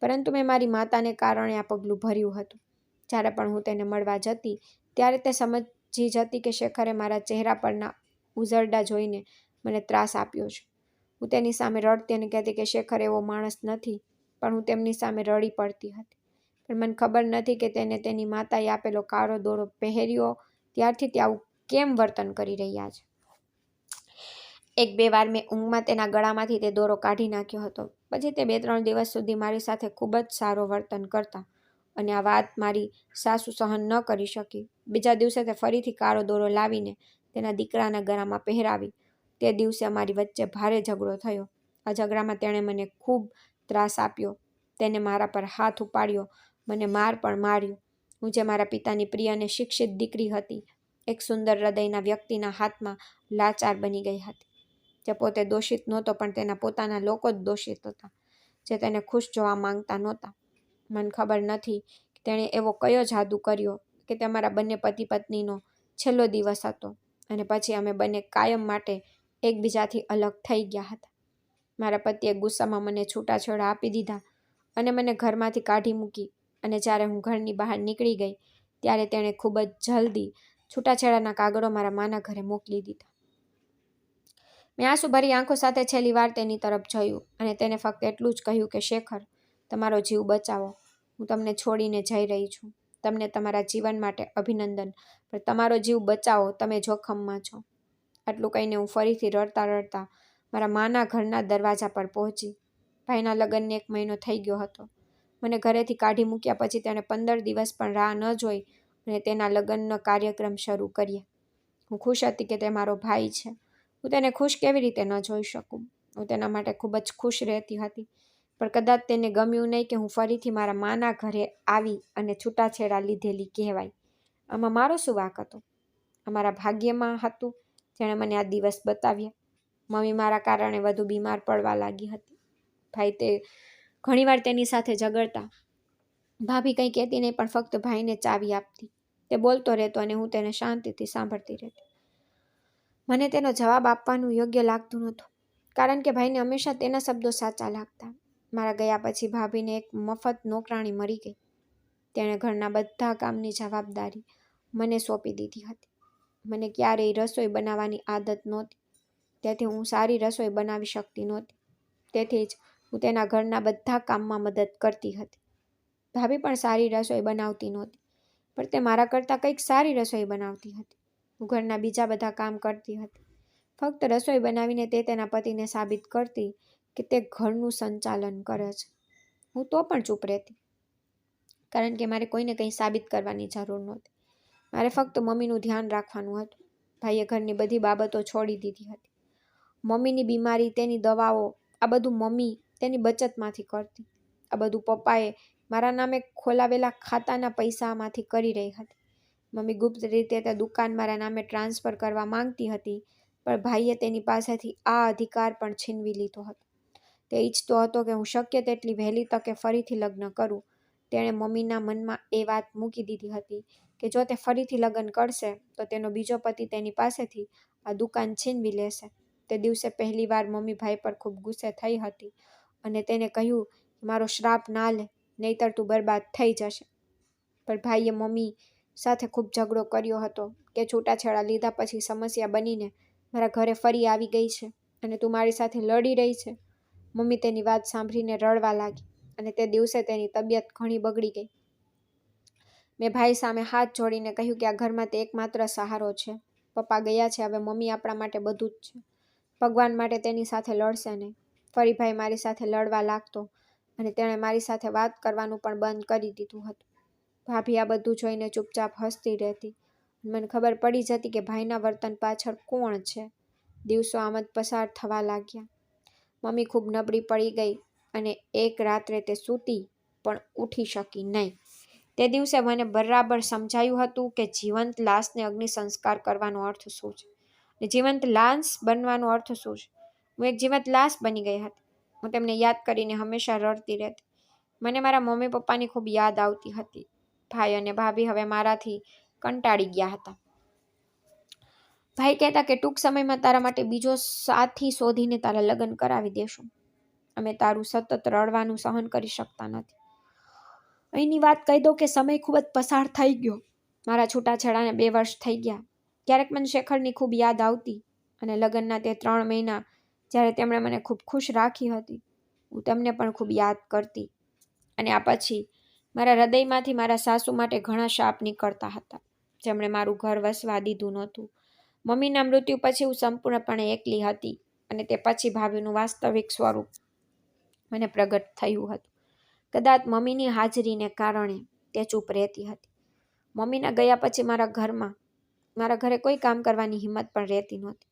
Speaker 1: પરંતુ મેં મારી માતાને કારણે આ પગલું ભર્યું હતું. જ્યારે પણ હું તેને મળવા જતી ત્યારે તે સમજી જતી કે શેખરે મારા ચહેરા પરના ઉઝરડા જોઈને મને ત્રાસ આપ્યો છે. હું તેની સામે રડતી અને કહેતી કે શેખર એવો માણસ નથી, પણ હું તેમની સામે રડી પડતી હતી. પણ મને ખબર નથી કે તેને તેની માતાએ આપેલો કાળો દોરો પહેર્યો ત્યારથી તે આવું કેમ વર્તન કરી રહ્યા છે. 1-2 વાર મેં ઊંઘમાં તેના ગળામાંથી તે દોરો કાઢી નાખ્યો હતો. પછી તે 2-3 દિવસ સુધી મારી સાથે ખૂબ જ સારો વર્તન કરતા અને આ વાત મારી સાસુ સહન ન કરી શકી. બીજા દિવસે તે ફરીથી કાળો દોરો લાવીને તેના દીકરાના ગળામાં પહેરાવી. તે દિવસે અમારી વચ્ચે ભારે ઝઘડો થયો. આ ઝઘડામાં તેણે મને ખૂબ ત્રાસ આપ્યો. તેને મારા પર હાથ ઉપાડ્યો, મને માર પણ માર્યો. હું જે મારા પિતાની પ્રિય અને શિક્ષિત દીકરી હતી, એક સુંદર હૃદયના વ્યક્તિના હાથમાં લાચાર બની ગઈ હતી. જે પોતે દોષિત નહોતો, પણ તેના પોતાના લોકો જ દોષિત હતા, જે તેને ખુશ જોવા માંગતા નહોતા. મને ખબર નથી કે તેણે એવો કયો જાદુ કર્યો કે તે અમારા બંને પતિ પત્નીનો છેલ્લો દિવસ હતો અને પછી અમે બંને કાયમ માટે એકબીજાથી અલગ થઈ ગયા હતા. મારા પતિએ ગુસ્સામાં મને છૂટાછેડા આપી દીધા અને મને ઘરમાંથી કાઢી મૂકી. અને જ્યારે હું ઘરની બહાર નીકળી ગઈ ત્યારે તેણે ખૂબ જ જલ્દી છૂટાછેડાના કાગળો મારા માના ઘરે મોકલી દીધા. મેં આંસુભરી આંખો સાથે છેલ્લી વાર તેની તરફ જોયું અને તેને ફક્ત એટલું જ કહ્યું કે શેખર, તમારો જીવ બચાવો. હું તમને છોડીને જઈ રહી છું. તમને તમારા જીવન માટે અભિનંદન, પણ તમારો જીવ બચાવો, તમે જોખમમાં છો. આટલું કહીને હું ફરીથી રડતા રડતા મારા માના ઘરના દરવાજા પર પહોંચી. ભાઈના લગ્નને 1 મહિનો થઈ ગયો હતો. મને ઘરેથી કાઢી મૂક્યા પછી તેણે 15 દિવસ પણ રાહ ન જોઈ અને તેના લગ્નનો કાર્યક્રમ શરૂ કર્યા. હું ખુશ હતી કે તે મારો ભાઈ છે. હું તેને ખુશ કેવી રીતે ન જોઈ શકું. હું તેના માટે ખૂબ જ ખુશ રહેતી હતી, પણ કદાચ તેને ગમ્યું નહીં કે હું ફરીથી મારા માના ઘરે આવી અને છૂટાછેડા લીધેલી કહેવાય. આમાં મારો શું વાંક હતો? અમારા ભાગ્યમાં હતું જેણે મને આ દિવસ બતાવ્યા. મમ્મી મારા કારણે વધુ બીમાર પડવા લાગી હતી. ભાઈ તે ઘણીવાર તેની સાથે ઝઘડતા. ભાભી કંઈ કહેતી નહીં, પણ ફક્ત ભાઈને ચાવી આપતી. તે બોલતો રહેતો અને હું તેને શાંતિથી સાંભળતી રહેતી. મને તેનો જવાબ આપવાનું યોગ્ય લાગતું નહોતું, કારણ કે ભાઈને હંમેશા તેના શબ્દો સાચા લાગતા. મારા ગયા પછી ભાભીને એક મફત નોકરાણી મળી ગઈ. તેણે ઘરના બધા કામની જવાબદારી મને સોંપી દીધી હતી. મને ક્યારેય રસોઈ બનાવવાની આદત નહોતી, તેથી હું સારી રસોઈ બનાવી શકતી નહોતી. તેથી જ હું તેના ઘરના બધા કામમાં મદદ કરતી હતી. ભાભી પણ સારી રસોઈ બનાવતી નહોતી, પણ તે મારા કરતાં કંઈક સારી રસોઈ બનાવતી હતી. હું ઘરના બીજા બધા કામ કરતી હતી. ફક્ત રસોઈ બનાવીને તે તેના પતિને સાબિત કરતી કે તે ઘરનું સંચાલન કરે છે. હું તો પણ ચૂપ રહેતી, કારણ કે મારે કોઈને કંઈ સાબિત કરવાની જરૂર નહોતી. મારે ફક્ત મમ્મીનું ધ્યાન રાખવાનું હતું. ભાઈએ ઘરની બધી બાબતો છોડી દીધી હતી. મમ્મીની બીમારી, તેની દવાઓ, આ બધું મમ્મી તેની બચતમાંથી કરતી. આ બધું પપ્પાએ મારા નામે ખોલાવેલા ખાતાના પૈસામાંથી કરી રહી હતી. મમ્મી ગુપ્ત રીતે તે દુકાન મારા નામે ટ્રાન્સફર કરવા માંગતી હતી, પણ ભાઈએ તેની પાસેથી આ અધિકાર પણ છીનવી લીધો હતો. તે ઈચ્છતો હતો કે હું શક્ય તેટલી વહેલી તકે ફરીથી લગ્ન કરું. તેણે મમ્મીના મનમાં એ વાત મૂકી દીધી હતી કે જો તે ફરીથી લગ્ન કરશે તો તેનો બીજો પતિ તેની પાસેથી આ દુકાન છીનવી લેશે. તે દિવસે પહેલીવાર મમ્મી ભાઈ પર ખૂબ ગુસ્સે થઈ હતી અને તેને કહ્યું કે મારો શ્રાપ ના લે, નહીંતર તું બરબાદ થઈ જશે. પણ ભાઈએ મમ્મી સાથે ખૂબ ઝઘડો કર્યો હતો કે છૂટાછેડા લીધા પછી સમસ્યા બનીને મારા ઘરે ફરી આવી ગઈ છે અને તું મારી સાથે લડી રહી છે. મમ્મી તેની વાત સાંભળીને રડવા લાગી અને તે દિવસે તેની તબિયત ઘણી બગડી ગઈ. મેં ભાઈ સામે હાથ જોડીને કહ્યું કે આ ઘરમાં તે એકમાત્ર સહારો છે. પપ્પા ગયા છે, હવે મમ્મી આપણા માટે બધું જ છે. ભગવાન માટે તેની સાથે લડશે નહીં. ફરી ભાઈ મારી સાથે લડવા લાગતો અને તેણે મારી સાથે વાત કરવાનું પણ બંધ કરી દીધું હતું. ભાભી આ બધું જોઈને ચૂપચાપ હસતી રહેતી. મને ખબર પડી જતી કે ભાઈના વર્તન પાછળ કોણ છે. દિવસો આમ જ પસાર થવા લાગ્યા. મમ્મી ખૂબ નબળી પડી ગઈ અને એક રાત્રે તે સૂતી પણ ઉઠી શકી નહીં. તે દિવસે મને બરાબર સમજાયું હતું કે જીવંત લાશને અગ્નિ સંસ્કાર કરવાનો અર્થ શું છે, ને જીવંત લાશ બનવાનો અર્થ શું છે. હું એક જીવંત લાશ બની ગઈ હતી. હું તેમને યાદ કરીને હંમેશા રડતી રહેતી. મને મારા મમ્મી પપ્પાની ખૂબ યાદ આવતી હતી. ભાઈ અને ભાભી હવે મારાથી કંટાળી ગયા હતા. ભાઈ કહેતા કે ટૂંક સમયમાં તારા માટે બીજો સાથી શોધીને તારા લગ્ન કરાવી દેશું. અમે તારું સતત રડવાનું સહન કરી શકતા નથી. અહીંની વાત કહી દઉં કે સમય ખૂબ જ પસાર થઈ ગયો. મારા છૂટાછેડાને 2 વર્ષ થઈ ગયા. ક્યારેક મને શેખરની ખૂબ યાદ આવતી અને લગ્નના તે 3 મહિના જ્યારે તેમણે મને ખૂબ ખુશ રાખી હતી, હું તેમને પણ ખૂબ યાદ કરતી. અને આ પછી મારા હૃદયમાંથી મારા સાસુ માટે ઘણા શાપ નીકળતા હતા, જેમણે મારું ઘર વસવા દીધું નહોતું. મમ્મીના મૃત્યુ પછી હું સંપૂર્ણપણે એકલી હતી અને તે પછી ભાભીનું વાસ્તવિક સ્વરૂપ મને પ્રગટ થયું હતું. કદાચ મમ્મીની હાજરીને કારણે તે ચૂપ રહેતી હતી. મમ્મીના ગયા પછી મારા ઘરે કોઈ કામ કરવાની હિંમત પણ રહેતી નહોતી.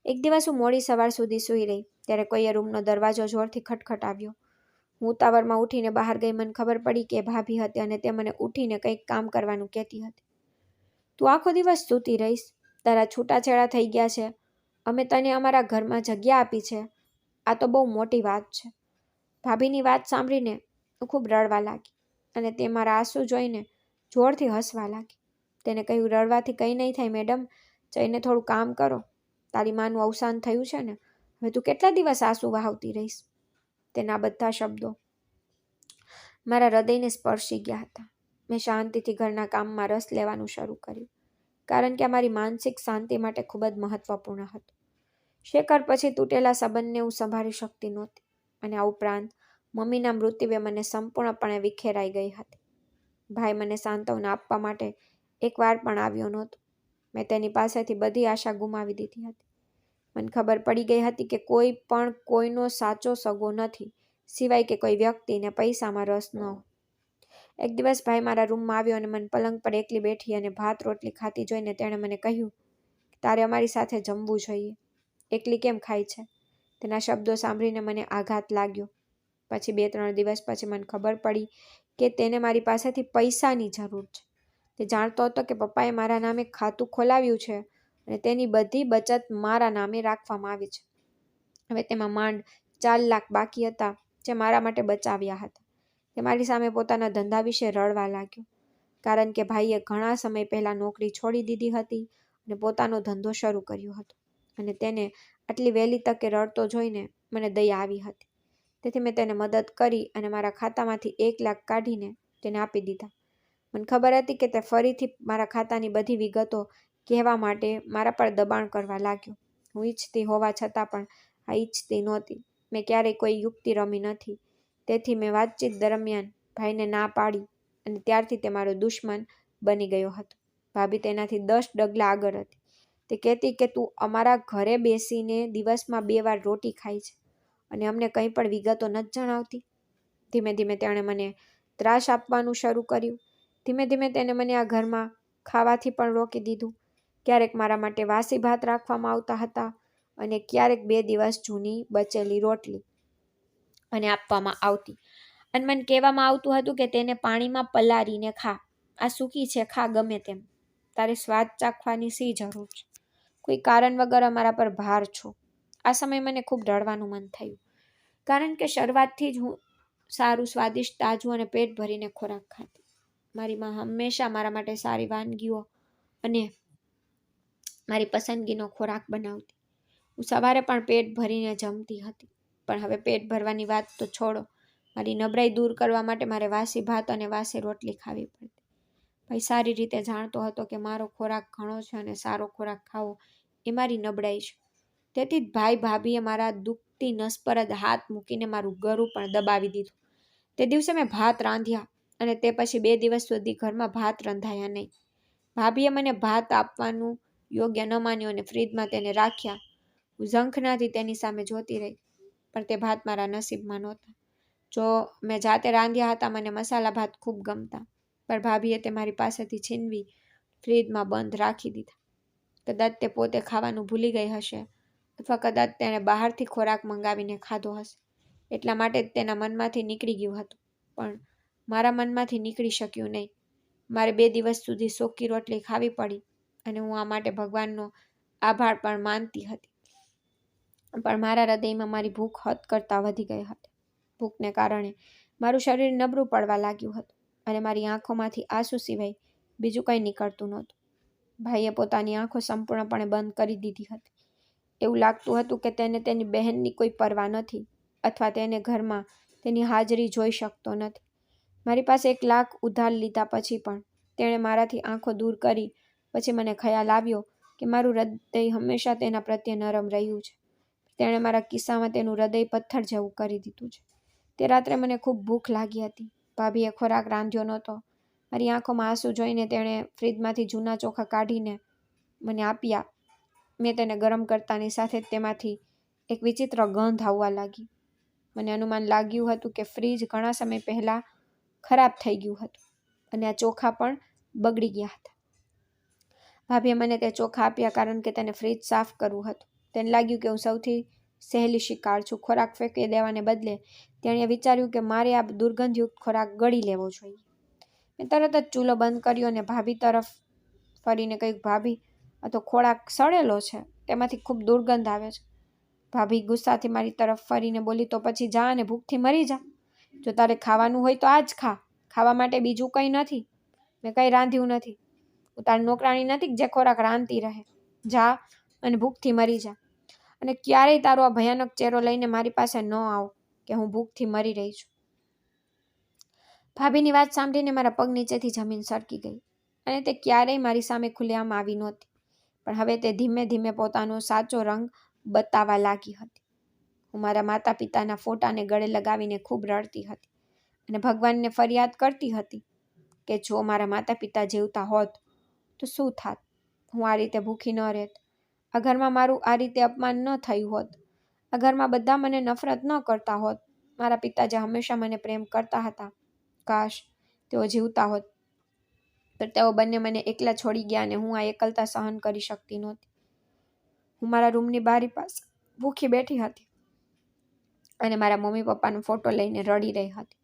Speaker 1: એક દિવસ હું મોડી સવાર સુધી સૂઈ રહી ત્યારે કોઈએ રૂમનો દરવાજો જોરથી ખટખટાવ્યો. હું ઉતાવળમાં ઉઠીને બહાર ગઈ. મને ખબર પડી કે ભાભી હતી અને તે મને ઉઠીને કંઈક કામ કરવાનું કહેતી હતી. તું આખો દિવસ સૂતી રહીશ, તારા છૂટાછેડા થઈ ગયા છે, અમે તને અમારા ઘરમાં જગ્યા આપી છે, આ તો બહુ મોટી વાત છે. ભાભીની વાત સાંભળીને હું ખૂબ રડવા લાગી અને તે મારા આંસુ જોઈને જોરથી હસવા લાગી. તેને કહ્યું, રડવાથી કંઈ નહીં થાય મેડમ, જઈને થોડું કામ કરો. તારી માનું અવસાન થયું છે ને, હવે તું કેટલા દિવસ આંસુ વહાવતી રહીશ. તેના બધા શબ્દો મારા હૃદયને સ્પર્શી ગયા હતા. મેં શાંતિથી ઘરના કામમાં રસ લેવાનું શરૂ કર્યું, કારણ કે આ મારી માનસિક શાંતિ માટે ખૂબ જ મહત્વપૂર્ણ હતું. શેખર પછી તૂટેલા સંબંધને હું સંભાળી શકતી નહોતી અને આ ઉપરાંત મમ્મીના મૃત્યુએ મને સંપૂર્ણપણે વિખેરાઈ ગઈ હતી. ભાઈ મને સાંત્વના આપવા માટે એકવાર પણ આવ્યો નહોતો. મેં તેની પાસેથી બધી આશા ગુમાવી દીધી હતી. મને ખબર પડી ગઈ હતી કે કોઈ પણ કોઈનો સાચો સગો નથી, સિવાય કે કોઈ વ્યક્તિને પૈસામાં રસ ન હોય. એક દિવસ ભાઈ મારા રૂમમાં આવ્યો અને મને પલંગ પર એકલી બેઠી અને ભાત રોટલી ખાતી જોઈને તેણે મને કહ્યું, તારે અમારી સાથે જમવું જોઈએ, એકલી કેમ ખાય છે. તેના શબ્દો સાંભળીને મને આઘાત લાગ્યો. પછી 2-3 દિવસ પછી મને ખબર પડી કે તેને મારી પાસેથી પૈસાની જરૂર છે. તે જાણતો હતો કે પપ્પાએ મારા નામે ખાતું ખોલાવ્યું છે અને તેની બધી બચત મારા નામે રાખવામાં આવી છે. હવે તેમાં માંડ 4 લાખ બાકી હતા જે મારા માટે બચાવ્યા હતા. તે મારી સામે પોતાના ધંધા વિશે રડવા લાગ્યો, કારણ કે ભાઈએ ઘણા સમય પહેલાં નોકરી છોડી દીધી હતી અને પોતાનો ધંધો શરૂ કર્યો હતો અને તેને આટલી વહેલી તકે રડતો જોઈને મને દયા આવી હતી. તેથી મેં તેને મદદ કરી અને મારા ખાતામાંથી 1 લાખ કાઢીને તેને આપી દીધા. મને ખબર હતી કે તે ફરીથી મારા ખાતાની બધી વિગતો કહેવા માટે મારા પર દબાણ કરવા લાગ્યો. હું ઈચ્છતી હોવા છતાં પણ આ ઈચ્છતી નહોતી. મેં ક્યારેય કોઈ યુક્તિ રમી નથી. તેથી મેં વાતચીત દરમિયાન ભાઈને ના પાડી અને ત્યારથી તે મારો દુશ્મન બની ગયો હતો. ભાભી તેનાથી 10 ડગલા આગળ હતી. તે કહેતી કે તું અમારા ઘરે બેસીને દિવસમાં 2 વાર રોટી ખાય છે અને અમને કંઈ પણ વિગતો નથી જણાવતી. ધીમે ધીમે તેણે મને ત્રાસ આપવાનું શરૂ કર્યું. ધીમે ધીમે તેને મને આ ઘરમાં ખાવાથી પણ રોકી દીધું. ક્યારેક મારા માટે વાસી ભાત રાખવામાં આવતા હતા અને ક્યારેક 2 દિવસ જૂની બચેલી રોટલી અને આપવામાં આવતી અને મને કહેવામાં આવતું હતું કે તેને પાણીમાં પલાળીને ખા, આ સૂકી છે, ખા ગમે તેમ, તારે સ્વાદ ચાખવાની શી જરૂર છે, કોઈ કારણ વગર અમારા પર ભાર છો. આ સમયે મને ખૂબ રડવાનું મન થયું, કારણ કે શરૂઆતથી જ હું સારું, સ્વાદિષ્ટ, તાજું અને પેટ ભરીને ખોરાક ખાતી. મારી માં હંમેશા મારા માટે સારી વાનગીઓ અને મારી પસંદગીનો ખોરાક બનાવતી. હું સવારે પણ પેટ ભરીને જમતી હતી, પણ હવે પેટ ભરવાની વાત તો છોડો, મારી નબળાઈ દૂર કરવા માટે મારે વાસી ભાત અને વાસી રોટલી ખાવી પડતી. ભાઈ સારી રીતે જાણતો હતો કે મારો ખોરાક ઘણો છે અને સારો ખોરાક ખાવો એ મારી નબળાઈ છે. તેથી જ ભાઈ ભાભીએ મારા દુખતી નસ પર જ હાથ મૂકીને મારું ગળું પણ દબાવી દીધું. તે દિવસે મેં ભાત રાંધ્યા અને તે પછી 2 દિવસ સુધી ઘરમાં ભાત રંધાયા નહીં. ભાભીએ મને ભાત આપવાનું યોગ્ય ન માન્યું અને ફ્રીજમાં તેને રાખ્યા. હું ઝંખનાથી તેની સામે જોતી રહી, પણ તે ભાત મારા નસીબમાં નહોતા. જો મેં જાતે રાંધ્યા હતા, મને મસાલા ભાત ખૂબ ગમતા, પણ ભાભીએ તે મારી પાસેથી છીનવી ફ્રીજમાં બંધ રાખી દીધા. કદાચ તે પોતે ખાવાનું ભૂલી ગઈ હશે અથવા કદાચ તેણે બહારથી ખોરાક મંગાવીને ખાધો હશે. એટલા માટે જ તેના મનમાંથી નીકળી ગયું હતું, પણ મારા મનમાંથી નીકળી શક્યું નહીં. મારે 2 દિવસ સુધી સૂકી રોટલી ખાવી પડી અને હું આ માટે ભગવાનનો આભાર પણ માનતી હતી. પણ મારા હૃદયમાં મારી ભૂખ હદ કરતાં વધી ગઈ હતી. ભૂખને કારણે મારું શરીર નબળું પડવા લાગ્યું હતું અને મારી આંખોમાંથી આંસુ સિવાય બીજું કંઈ નીકળતું નહોતું. ભાઈએ પોતાની આંખો સંપૂર્ણપણે બંધ કરી દીધી હતી. એવું લાગતું હતું કે તેને તેની બહેનની કોઈ પરવા નથી અથવા તેને ઘરમાં તેની હાજરી જોઈ શકતો નથી. મારી પાસે 1 લાખ ઉધાર લીધા પછી પણ તેણે મારાથી આંખો દૂર કરી. પછી મને ખ્યાલ આવ્યો કે મારું હૃદય હંમેશા તેના પ્રત્યે નરમ રહ્યું છે. તેણે મારા કિસ્સામાં તેનું હૃદય પથ્થર જેવું કરી દીધું છે. તે રાત્રે મને ખૂબ ભૂખ લાગી હતી. ભાભીએ ખોરાક રાંધ્યો નહોતો. મારી આંખોમાં આંસુ જોઈને તેણે ફ્રીજમાંથી જૂના ચોખા કાઢીને મને આપ્યા. મેં તેને ગરમ કરતાની સાથે જ તેમાંથી એક વિચિત્ર ગંધ આવવા લાગી. મને અનુમાન લાગ્યું હતું કે ફ્રીજ ઘણા સમય પહેલાં ખરાબ થઈ ગયું હતું અને આ ચોખા પણ બગડી ગયા હતા. ભાભીએ મને તે ચોખા આપ્યા કારણ કે તેને ફ્રીજ સાફ કરવું હતું. તેને લાગ્યું કે હું સૌથી સહેલી શિકાર છું. ખોરાક ફેંકી દેવાને બદલે તેણે વિચાર્યું કે મારે આ દુર્ગંધયુક્ત ખોરાક ગળી લેવો જોઈએ. મેં તરત જ ચૂલો બંધ કર્યો અને ભાભી તરફ ફરીને કહ્યું, ભાભી, આ તો ખોરાક સડેલો છે. તેમાંથી ખૂબ દુર્ગંધ આવે છે. ભાભી ગુસ્સાથી મારી તરફ ફરીને બોલી, તો પછી જા અને ભૂખથી મરી જા. જો તારે ખાવાનું હોય તો આ જ ખા. ખાવા માટે બીજું કંઈ નથી. મેં કંઈ રાંધ્યું નથી. હું તારી નોકરાણી નથી જે ખોરાક રાંધતી રહે. જા અને ભૂખથી મરી જા. અને ક્યારેય તારો આ ભયાનક ચહેરો લઈને મારી પાસે ન આવ કે હું ભૂખથી મરી રહી છું. ભાભીની વાત સાંભળીને મારા પગ નીચેથી જમીન સરકી ગઈ અને તે ક્યારેય મારી સામે ખુલ્લેઆમ આવી નહોતી. પણ હવે તે ધીમે ધીમે પોતાનો સાચો રંગ બતાવવા લાગી હતી. હું મારા માતા પિતાના ફોટાને ગળે લગાવીને ખૂબ રડતી હતી અને ભગવાનને ફરિયાદ કરતી હતી કે જો મારા માતા પિતા જીવતા હોત તો શું થાત. હું આ રીતે ભૂખી ન રહેત. આ ઘરમાં મારું આ રીતે અપમાન ન થયું હોત. આ ઘરમાં બધા મને નફરત ન કરતા હોત. મારા પિતા જે હંમેશા મને પ્રેમ કરતા હતા, કાશ તેઓ જીવતા હોત. પણ તેઓ બંને મને એકલા છોડી ગયા અને હું આ એકલતા સહન કરી શકતી નહોતી. હું મારા રૂમની બારી પાસે ભૂખી બેઠી હતી અને મારા મમ્મી પપ્પાનો ફોટો લઈને રડી રહી હતી.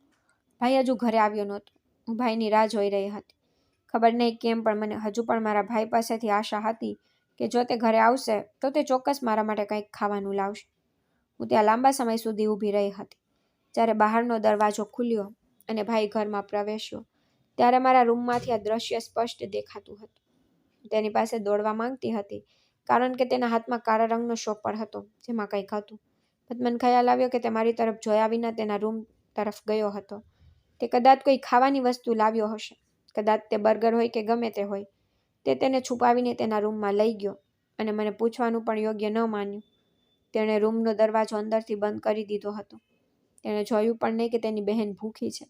Speaker 1: ભાઈ હજુ ઘરે આવ્યો નહોતો. હું ભાઈની રાહ જોઈ રહી હતી. ખબર નહીં કેમ પણ મને હજુ પણ મારા ભાઈ પાસેથી આશા હતી કે જો તે ઘરે આવશે તો તે ચોક્કસ મારા માટે કંઈક ખાવાનું લાવશે. હું ત્યાં લાંબા સમય સુધી ઊભી રહી હતી. જ્યારે બહારનો દરવાજો ખુલ્યો અને ભાઈ ઘરમાં પ્રવેશ્યો ત્યારે મારા રૂમમાંથી આ દ્રશ્ય સ્પષ્ટ દેખાતું હતું. તેની પાસે દોડવા માંગતી હતી કારણ કે તેના હાથમાં કાળા રંગનો શોપર હતો જેમાં કંઈક હતું. પછી મને ખ્યાલ આવ્યો કે તે મારી તરફ જોયા વિના તેના રૂમ તરફ ગયો હતો. તે કદાચ કોઈ ખાવાની વસ્તુ લાવ્યો હશે. કદાચ તે બર્ગર હોય કે ગમે તે હોય. તે તેને છુપાવીને તેના રૂમમાં લઈ ગયો અને મને પૂછવાનું પણ યોગ્ય ન માન્યું. તેણે રૂમનો દરવાજો અંદરથી બંધ કરી દીધો હતો. તેણે જોયું પણ નહીં કે તેની બહેન ભૂખી છે.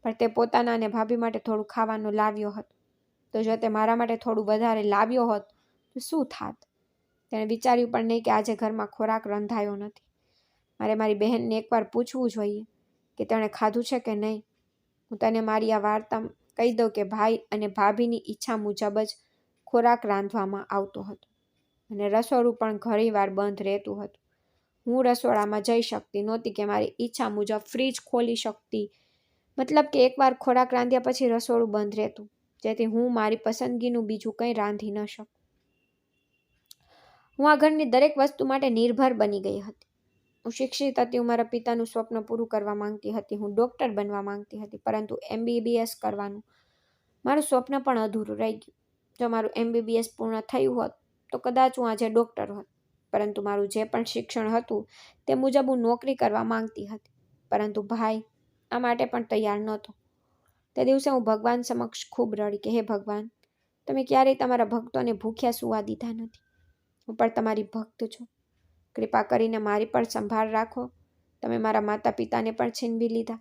Speaker 1: પણ તે પોતાના અને ભાભી માટે થોડું ખાવાનું લાવ્યો હતો. તો જો તે મારા માટે થોડું વધારે લાવ્યો હોત તો શું થાત. તેણે વિચાર્યું પણ નહીં કે આજે ઘરમાં ખોરાક રંધાયો નથી. મારે મારી બહેનને એકવાર પૂછવું જોઈએ કે તેણે ખાધું છે કે નહીં. હું તને મારી આ વાર્તા કહી દઉં કે ભાઈ અને ભાભીની ઈચ્છા મુજબ જ ખોરાક રાંધવામાં આવતો હતો અને રસોડું પણ ઘણીવાર બંધ રહેતું હતું. હું રસોડામાં જઈ શકતી નહોતી કે મારી ઈચ્છા મુજબ ફ્રીજ ખોલી શકતી. મતલબ કે એકવાર ખોરાક રાંધ્યા પછી રસોડું બંધ રહેતું, જેથી હું મારી પસંદગીનું બીજું કંઈ રાંધી ન શકું. હું આ ઘરની દરેક વસ્તુ માટે નિર્ભર બની ગઈ હતી. હું શિક્ષિત હતી. હું મારા પિતાનું સ્વપ્ન પૂરું કરવા માંગતી હતી. હું ડૉક્ટર બનવા માંગતી હતી. પરંતુ MBBS કરવાનું મારું સ્વપ્ન પણ અધૂરું રહી ગયું. જો મારું MBBS પૂર્ણ થયું હોત તો કદાચ હું આજે ડૉક્ટર હોત. પરંતુ મારું જે પણ શિક્ષણ હતું તે મુજબ હું નોકરી કરવા માંગતી હતી. પરંતુ ભાઈ આ માટે પણ તૈયાર નહોતો. તે દિવસે હું ભગવાન સમક્ષ ખૂબ રડી કે હે ભગવાન, તમે ક્યારેય તમારા ભક્તોને ભૂખ્યા સૂવા દીધા નથી. હું પણ તમારી ભક્ત છું. કૃપા કરીને મારી પણ સંભાળ રાખો. તમે મારા માતા પિતાને પણ છીનવી લીધા.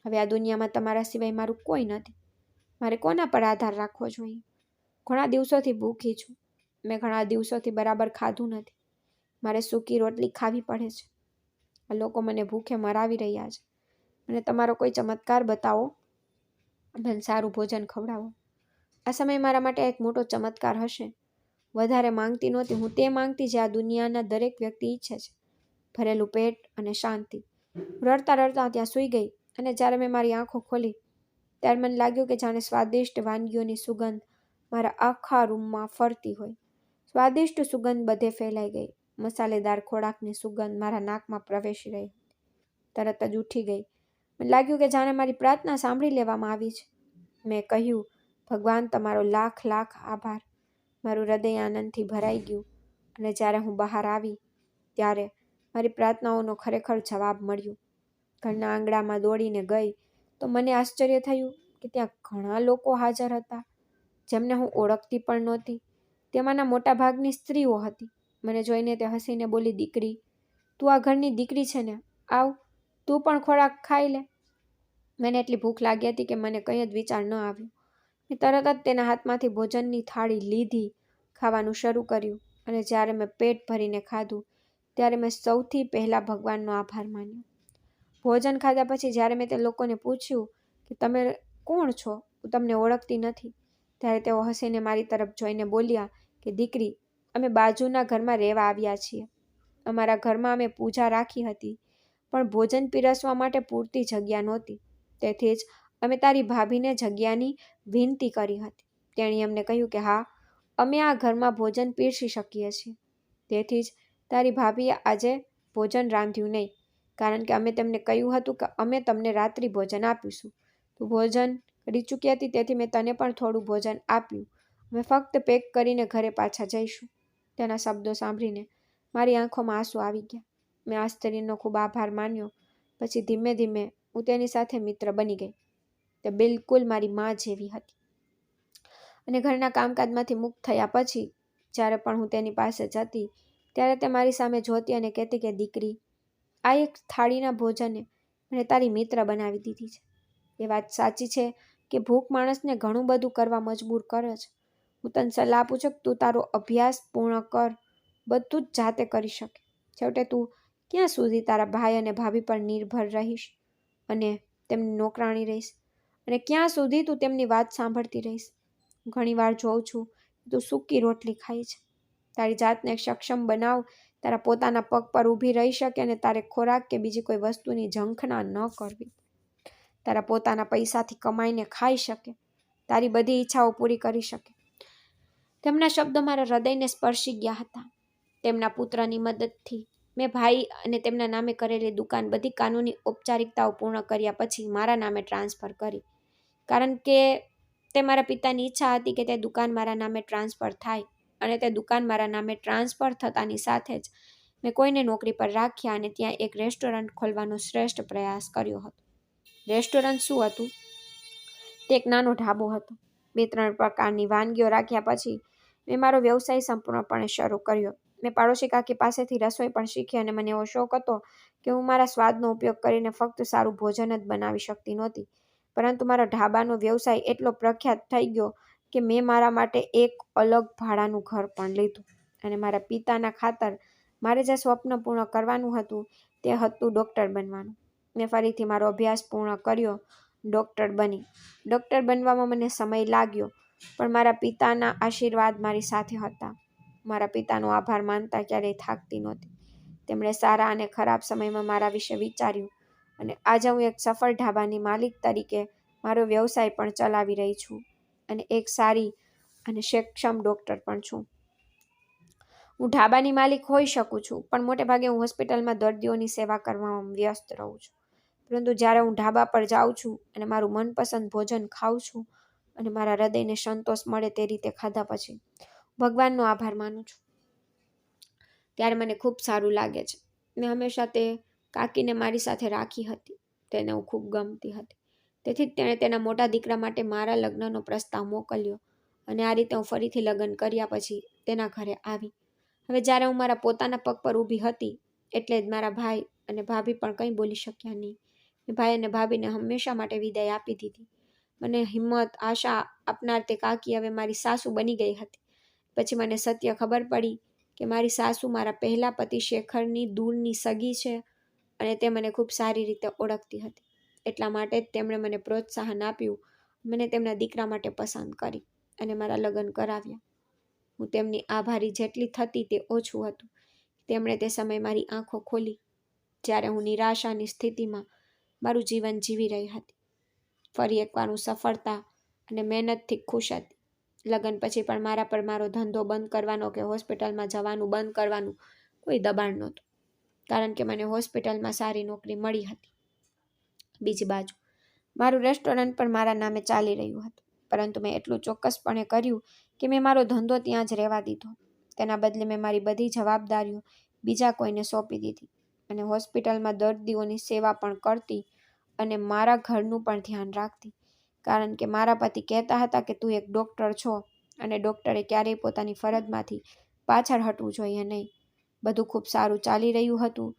Speaker 1: હવે આ દુનિયામાં તમારા સિવાય મારું કોઈ નથી. મારે કોના પર આધાર રાખવો જોઈએ? ઘણા દિવસોથી ભૂખી છું. મેં ઘણા દિવસોથી બરાબર ખાધું નથી. મારે સૂકી રોટલી ખાવી પડે છે. આ લોકો મને ભૂખે મરાવી રહ્યા છે. મને તમારો કોઈ ચમત્કાર બતાવો. મને સારું ભોજન ખવડાવો. આ સમય મારા માટે એક મોટો ચમત્કાર હશે. વધારે માંગતી નહોતી. હું તે માંગતી જે આ દુનિયાના દરેક વ્યક્તિ ઈચ્છે છે. ભરેલું પેટ અને શાંતિ. રડતા રડતા ત્યાં સૂઈ ગઈ અને જ્યારે મેં મારી આંખો ખોલી ત્યારે મને લાગ્યું કે જાણે સ્વાદિષ્ટ વાનગીઓની સુગંધ મારા આખા રૂમમાં ફરતી હોય. સ્વાદિષ્ટ સુગંધ બધે ફેલાઈ ગઈ. મસાલેદાર ખોરાકની સુગંધ મારા નાકમાં પ્રવેશી રહી. તરત જ ઉઠી ગઈ. મને લાગ્યું કે જાણે મારી પ્રાર્થના સાંભળી લેવામાં આવી છે. મેં કહ્યું, ભગવાન, તમારો લાખ લાખ આભાર. મારું હૃદય આનંદથી ભરાઈ ગયું અને જ્યારે હું બહાર આવી ત્યારે મારી પ્રાર્થનાઓનો ખરેખર જવાબ મળ્યો. ઘરના આંગણામાં દોડીને ગઈ તો મને આશ્ચર્ય થયું કે ત્યાં ઘણા લોકો હાજર હતા જેમને હું ઓળખતી પણ નહોતી. તેમાંના મોટા ભાગની સ્ત્રીઓ હતી. મને જોઈને તે હસીને બોલી, દીકરી, તું આ ઘરની દીકરી છે ને? આવ, તું પણ ખોરાક ખાઈ લે. મને એટલી ભૂખ લાગી હતી કે મને કંઈ જ વિચાર ન આવ્યો. મેં તરત જ તેના હાથમાંથી ભોજનની થાળી લીધી, ખાવાનું શરૂ કર્યું અને જ્યારે મેં પેટ ભરીને ખાધું ત્યારે મેં સૌથી પહેલાં ભગવાનનો આભાર માન્યો. ભોજન ખાધા પછી જ્યારે મેં તે લોકોને પૂછ્યું કે તમે કોણ છો, હું તમને ઓળખતી નથી, ત્યારે તેઓ હસીને મારી તરફ જોઈને બોલ્યા કે દીકરી, અમે બાજુના ઘરમાં રહેવા આવ્યા છીએ. અમારા ઘરમાં અમે પૂજા રાખી હતી પણ ભોજન પીરસવા માટે પૂરતી જગ્યા નહોતી. તેથી જ અમે તારી ભાભીને જગ્યાની વિનંતી કરી હતી. તેણે અમને કહ્યું કે હા, અમે આ ઘરમાં ભોજન પીરસી શકીએ છીએ. તેથી જ તારી ભાભીએ આજે ભોજન રાંધ્યું નહીં, કારણ કે અમે તેમને કહ્યું હતું કે અમે તમને રાત્રિ ભોજન આપીશું. તું ભોજન કરી ચૂકી હતી તેથી મેં તને પણ થોડું ભોજન આપ્યું. અમે ફક્ત પેક કરીને ઘરે પાછા જઈશું. તેના શબ્દો સાંભળીને મારી આંખોમાં આંસુ આવી ગયા. મેં આ સ્ત્રીનો ખૂબ આભાર માન્યો. પછી ધીમે ધીમે હું તેની સાથે મિત્ર બની ગઈ. તે બિલકુલ મારી મા જેવી હતી. અને ઘરના કામકાજમાંથી મુક્ત થયા પછી જ્યારે પણ હું તેની પાસે જતી ત્યારે તે મારી સામે જોતી અને કહેતી કે દીકરી, આ એક થાળીના ભોજને મને તારી મિત્ર બનાવી દીધી છે. એ વાત સાચી છે કે ભૂખ માણસને ઘણું બધું કરવા મજબૂર કરે છે. હું તને સલાહ આપું છું કે તું તારો અભ્યાસ પૂર્ણ કર, બધું જ જાતે કરી શકે. છેવટે તું ક્યાં સુધી તારા ભાઈ અને ભાભી પર નિર્ભર રહીશ અને તેમની નોકરાણી રહીશ, અને ક્યાં સુધી તું તેમની વાત સાંભળતી રહીશ? ઘણીવાર જોઉં છું તું સૂકી રોટલી ખાઈ છે. તારી જાતને સક્ષમ બનાવ, તારા પોતાના પગ પર ઊભી રહી શકે અને તારે ખોરાક કે બીજી કોઈ વસ્તુની ઝંખના ન કરવી. તારા પોતાના પૈસાથી કમાઈને ખાઈ શકે, તારી બધી ઈચ્છાઓ પૂરી કરી શકે. તેમના શબ્દો મારા હૃદયને સ્પર્શી ગયા હતા. તેમના પુત્રની મદદથી મેં ભાઈ અને તેમના નામે કરેલી દુકાન બધી કાનૂની ઔપચારિકતાઓ પૂર્ણ કર્યા પછી મારા નામે ટ્રાન્સફર કરી, કારણ કે તે મારા પિતાની ઈચ્છા હતી કે તે દુકાન મારા નામે ટ્રાન્સફર થાય. અને તે દુકાન મારા નામે ટ્રાન્સફર થતાની સાથે જ મેં કોઈને નોકરી પર રાખ્યા અને ત્યાં એક રેસ્ટોરન્ટ ખોલવાનો શ્રેષ્ઠ પ્રયાસ કર્યો હતો. રેસ્ટોરન્ટ શું હતું? તે એક નાનો ઢાબો હતો. 2-3 પ્રકારની વાનગીઓ રાખ્યા પછી મેં મારો વ્યવસાય સંપૂર્ણપણે શરૂ કર્યો. મેં પાડોશી કાકી પાસેથી રસોઈ પણ શીખી અને મને એવો શોખ હતો કે હું મારા સ્વાદનો ઉપયોગ કરીને ફક્ત સારું ભોજન જ બનાવી શકતી નહોતી, પરંતુ મારા ઢાબાનો વ્યવસાય એટલો પ્રખ્યાત થઈ ગયો કે મેં મારા માટે એક અલગ ભાડાનું ઘર પણ લીધું અને મારા પિતાના ખાતર મારે જે સ્વપ્ન પૂર્ણ કરવાનું હતું તે હતું ડૉક્ટર બનવાનું. મેં ફરીથી મારો અભ્યાસ પૂર્ણ કર્યો, ડૉક્ટર બની. ડૉક્ટર બનવામાં મને સમય લાગ્યો પણ મારા પિતાના આશીર્વાદ મારી સાથે હતા. મારા પિતાનો આભાર માનતા ક્યારેય થાકતી નહોતી. તેમણે સારા અને ખરાબ સમયમાં મારા વિશે વિચાર્યું અને આજે હું એક સફળ ઢાબાની માલિક તરીકે મારો વ્યવસાય પણ ચલાવી રહી છું અને એક સારી અને સક્ષમ ડૉક્ટર પણ છું. હું ઢાબાની માલિક હોઈ શકું છું પણ મોટે ભાગે હું હોસ્પિટલમાં દર્દીઓની સેવા કરવામાં વ્યસ્ત રહું છું. પરંતુ જ્યારે હું ઢાબા પર જાઉં છું અને મારું મનપસંદ ભોજન ખાઉં છું અને મારા હૃદયને સંતોષ મળે તે રીતે ખાધા પછી ભગવાનનો આભાર માનું છું, ત્યારે મને ખૂબ સારું લાગે છે. મેં હંમેશા તે કાકીને મારી સાથે રાખી હતી. તેને હું ખૂબ ગમતી હતી. તેથી જ તેણે તેના મોટા દીકરા માટે મારા લગ્નનો પ્રસ્તાવ મોકલ્યો અને આ રીતે હું ફરીથી લગ્ન કર્યા પછી તેના ઘરે આવી. હવે જ્યારે હું મારા પોતાના પગ પર ઊભી હતી એટલે જ મારા ભાઈ અને ભાભી પણ કંઈ બોલી શક્યા નહીં. મેં ભાઈ અને ભાભીને હંમેશા માટે વિદાય આપી દીધી. મને હિંમત, આશા આપનાર તે કાકી હવે મારી સાસુ બની ગઈ હતી. પછી મને સત્ય ખબર પડી કે મારી સાસુ મારા પહેલા પતિ શેખરની દૂરની સગી છે અને તે મને ખૂબ સારી રીતે ઓળખતી હતી. એટલા માટે જ તેમણે મને પ્રોત્સાહન આપ્યું, મને તેમના દીકરા માટે પસંદ કરી અને મારા લગ્ન કરાવ્યા. હું તેમની આભારી જેટલી થતી તે ઓછું હતું. તેમણે તે સમયે મારી આંખો ખોલી જ્યારે હું નિરાશાની સ્થિતિમાં મારું જીવન જીવી રહી હતી. ફરી એકવાર હું સફળતા અને મહેનતથી ખુશ હતી. લગ્ન પછી પણ મારા પર મારો ધંધો બંધ કરવાનો કે હોસ્પિટલમાં જવાનું બંધ કરવાનું કોઈ દબાણ નહોતું, કારણ કે મને હોસ્પિટલમાં સારી નોકરી મળી હતી. બીજી બાજુ મારું રેસ્ટોરન્ટ પણ મારા નામે ચાલી રહ્યું હતું, પરંતુ મેં એટલું ચોક્કસપણે કર્યું કે મેં મારો ધંધો ત્યાં જ રહેવા દીધો. તેના બદલે મેં મારી બધી જવાબદારીઓ બીજા કોઈને સોંપી દીધી અને હોસ્પિટલમાં દર્દીઓની સેવા પણ કરતી અને મારા ઘરનું પણ ધ્યાન રાખતી, કારણ કે મારા પતિ કહેતા હતા કે તું એક ડૉક્ટર છો અને ડૉક્ટરે ક્યારેય પોતાની ફરજમાંથી પાછળ હટવું જોઈએ નહીં. બધું ખૂબ સારું ચાલી રહ્યું હતું.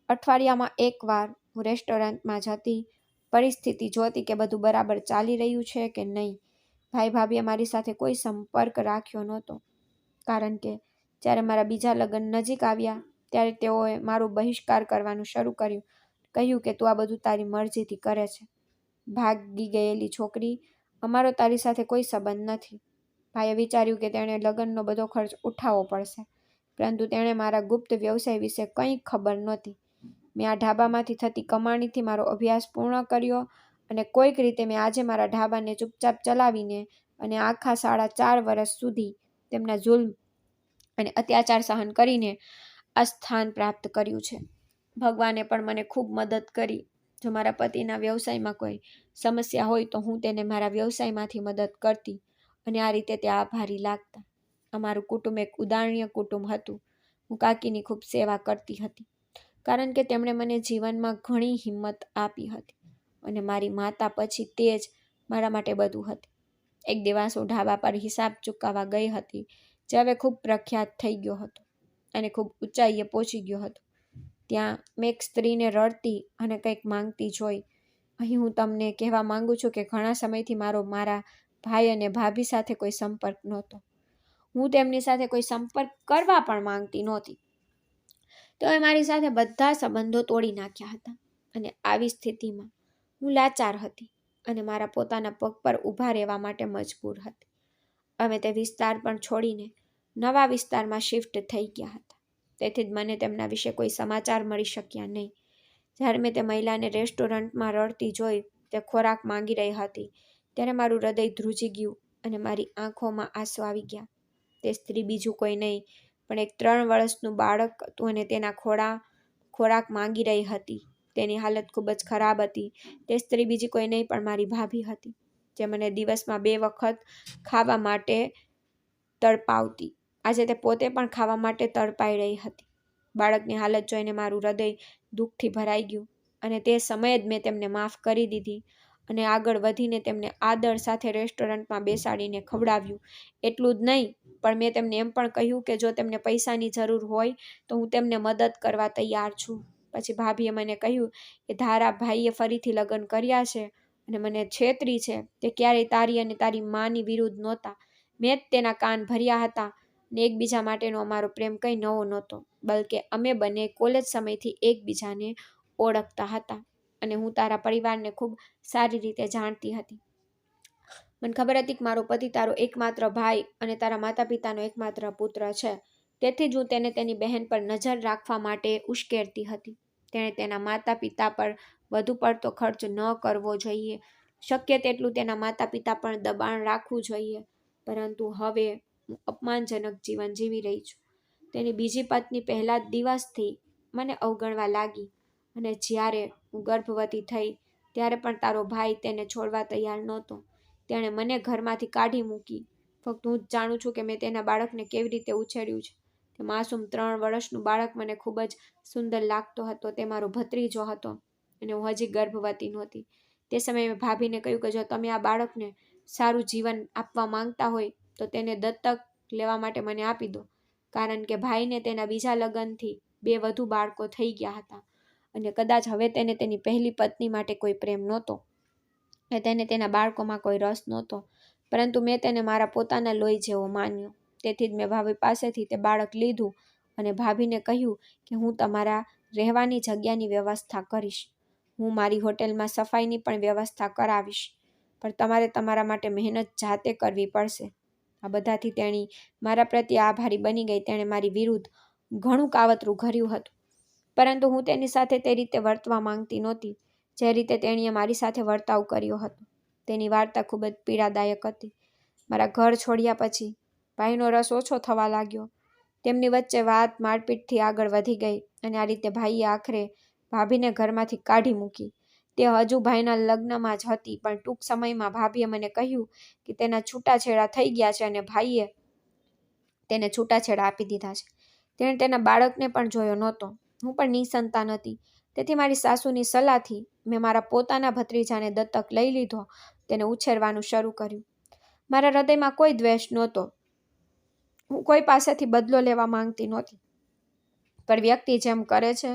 Speaker 1: અઠવાડિયામાં એકવાર હું રેસ્ટોરન્ટમાં જતી, પરિસ્થિતિ જોતી કે બધું બરાબર ચાલી રહ્યું છે કે નહીં. ભાઈ ભાભીએ મારી સાથે કોઈ સંપર્ક રાખ્યો નહોતો, કારણ કે જ્યારે મારા બીજા લગ્ન નજીક આવ્યા ત્યારે તેઓએ મારો બહિષ્કાર કરવાનું શરૂ કર્યું. કહ્યું કે તું આ બધું તારી મરજીથી કરે છે. ભાગી ગયેલી છોકરી, અમારો તારી સાથે કોઈ સંબંધ નથી. ભાઈએ વિચાર્યું કે તેણે લગ્નનો બધો ખર્ચ ઉઠાવવો પડશે, પરંતુ તેણે મારા ગુપ્ત વ્યવસાય વિશે કંઈ ખબર નહોતી. મેં આ ઢાબામાંથી થતી કમાણીથી મારો અભ્યાસ પૂર્ણ કર્યો અને કોઈક રીતે મેં આજે મારા ઢાબાને ચૂપચાપ ચલાવીને અને આખા 4.5 વર્ષ સુધી તેમના જુલ્મ અને અત્યાચાર સહન કરીને આ સ્થાન પ્રાપ્ત કર્યું છે. ભગવાને પણ મને ખૂબ મદદ કરી. જો મારા પતિના વ્યવસાયમાં કોઈ સમસ્યા હોય તો હું તેને મારા વ્યવસાયમાંથી મદદ કરતી અને આ રીતે તે આભારી લાગતા. અમારું કુટુંબ એક ઉદાહરણીય કુટુંબ હતું. હું કાકીની ખૂબ સેવા કરતી હતી, કારણ કે તેમણે મને જીવનમાં ઘણી હિંમત આપી હતી અને મારી માતા પછી તે જ મારા માટે બધું હતી. એક દિવસ હું ઢાબા પર હિસાબ ચૂકવવા ગઈ હતી, જે હવે ખૂબ પ્રખ્યાત થઈ ગયો હતો અને ખૂબ ઊંચાઈએ પહોંચી ગયો હતો. ત્યાં મેં એક સ્ત્રીને રડતી અને કંઈક માંગતી જોઈ. અહીં હું તમને કહેવા માંગુ છું કે ઘણા સમયથી મારા ભાઈ અને ભાભી સાથે કોઈ સંપર્ક નહોતો. હું તેમની સાથે કોઈ સંપર્ક કરવા પણ માંગતી નહોતી. તેઓએ મારી સાથે બધા સંબંધો તોડી નાખ્યા હતા અને આવી સ્થિતિમાં હું લાચાર હતી અને મારા પોતાના પગ પર ઊભા રહેવા માટે મજબૂર હતી. અમે તે વિસ્તાર પણ છોડીને નવા વિસ્તારમાં શિફ્ટ થઈ ગયા હતા. તેથી જ મને તેમના વિશે કોઈ સમાચાર મળી શક્યા નહીં. જ્યારે મેં તે મહિલાને રેસ્ટોરન્ટમાં રડતી જોઈ, તે ખોરાક માંગી રહી હતી, ત્યારે મારું હૃદય ધ્રુજી ગયું અને મારી આંખોમાં આંસુ આવી ગયા. તે સ્ત્રી બીજું કોઈ નહીં પણ એક 3 વર્ષનું બાળક હતું અને તેના ખોરાક માંગી રહી હતી. તેની હાલત ખૂબ જ ખરાબ હતી. તે સ્ત્રી બીજી કોઈ નહીં પણ મારી ભાભી હતી, જે મને દિવસમાં 2 વખત ખાવા માટે તડપાવતી. આજે તે પોતે પણ ખાવા માટે તડપાઈ રહી હતી. બાળકની હાલત જોઈને મારું હૃદય દુઃખથી ભરાઈ ગયું અને તે સમયે જ મેં તેમને માફ કરી દીધી અને આગળ વધીને તેમને આદર સાથે રેસ્ટોરન્ટમાં બેસાડીને ખવડાવ્યું. એટલું જ નહીં, પણ મેં તેમને એમ પણ કહ્યું કે જો તેમને પૈસાની જરૂર હોય તો હું તેમને મદદ કરવા તૈયાર છું. પછી ભાભીએ મને કહ્યું કે ધારા ભાઈએ ફરીથી લગ્ન કર્યા છે અને મને છેતરી છે. તે ક્યારેય તારી અને તારી માની વિરુદ્ધ નહોતા. મેં જ તેના કાન ભર્યા હતા અને એકબીજા માટેનો અમારો પ્રેમ કંઈ નવો નહોતો, બલકે અમે બંને કોલેજ સમયથી એકબીજાને ઓળખતા હતા અને હું તારા પરિવારને ખૂબ સારી રીતે જાણતી હતી. મને ખબર હતી કે મારો પતિ તારો એકમાત્ર ભાઈ અને તારા માતા પિતાનો એકમાત્ર પુત્ર છે. તેથી જ હું તેને તેની બહેન પર નજર રાખવા માટે ઉશ્કેરતી હતી. તેણે તેના માતા પિતા પર વધુ પડતો ખર્ચ ન કરવો જોઈએ. શક્ય તેટલું તેના માતા પિતા પર દબાણ રાખવું જોઈએ. પરંતુ હવે હું અપમાનજનક જીવન જીવી રહી છું. તેની બીજી પત્ની પહેલા જ દિવસથી મને અવગણવા લાગી અને જ્યારે હું ગર્ભવતી થઈ ત્યારે પણ તારો ભાઈ તેને છોડવા તૈયાર નહોતો. તેણે મને ઘરમાંથી કાઢી મૂકી. ફક્ત હું જ જાણું છું કે મેં તેના બાળકને કેવી રીતે ઉછેર્યું છે. તે માસૂમ 3 વર્ષનું બાળક મને ખૂબ જ સુંદર લાગતો હતો. તે મારો ભત્રીજો હતો અને હું હજી ગર્ભવતી નહોતી. તે સમયે મેં ભાભીને કહ્યું કે જો તમે આ બાળકને સારું જીવન આપવા માંગતા હોય તો તેને દત્તક લેવા માટે મને આપી દો, કારણ કે ભાઈને તેના બીજા લગ્નથી 2 વધુ બાળકો થઈ ગયા હતા અને કદાચ હવે તેને તેની પહેલી પત્ની માટે કોઈ પ્રેમ નહોતો કે તેને તેના બાળકોમાં કોઈ રસ નહોતો, પરંતુ મેં તેને મારા પોતાના લોહી જેવો માન્યો. તેથી જ મેં ભાભી પાસેથી તે બાળક લીધું અને ભાભીને કહ્યું કે હું તમારા રહેવાની જગ્યાની વ્યવસ્થા કરીશ. હું મારી હોટેલમાં સફાઈની પણ વ્યવસ્થા કરાવીશ, પણ તમારે તમારા માટે મહેનત જાતે કરવી પડશે. આ બધાથી તેણી મારા પ્રત્યે આભારી બની ગઈ. તેણે મારી વિરુદ્ધ ઘણું કાવતરું ઘડ્યું હતું પરંતુ હું તેની સાથે તે રીતે વર્તવા માંગતી નહોતી જે રીતે તેણીએ મારી સાથે વર્તાવ કર્યો હતો. તેની વાર્તા ખૂબ જ પીડાદાયક હતી. મારા ઘર છોડ્યા પછી ભાઈનો રસ ઓછો થવા લાગ્યો. તેમની વચ્ચે વાત મારપીટથી આગળ વધી ગઈ અને આ રીતે ભાઈએ આખરે ભાભીને ઘરમાંથી કાઢી મૂકી. તે હજુ ભાઈના લગ્નમાં જ હતી, પણ ટૂંક સમયમાં ભાભીએ મને કહ્યું કે તેના છૂટાછેડા થઈ ગયા છે અને ભાઈએ તેને છૂટાછેડા આપી દીધા છે. તેણે તેના બાળકને પણ જોયો નહોતો. હું પણ નિસંતાન હતી, તેથી મારી સાસુની સલાહથી મેં મારા પોતાના ભત્રીજાને દત્તક લઈ લીધો. તેને ઉછેરવાનું શરૂ કર્યું. મારા હૃદયમાં કોઈ દ્વેષ નહોતો. હું કોઈ પાસેથી બદલો લેવા માંગતી નહોતી, પણ વ્યક્તિ જેમ કરે છે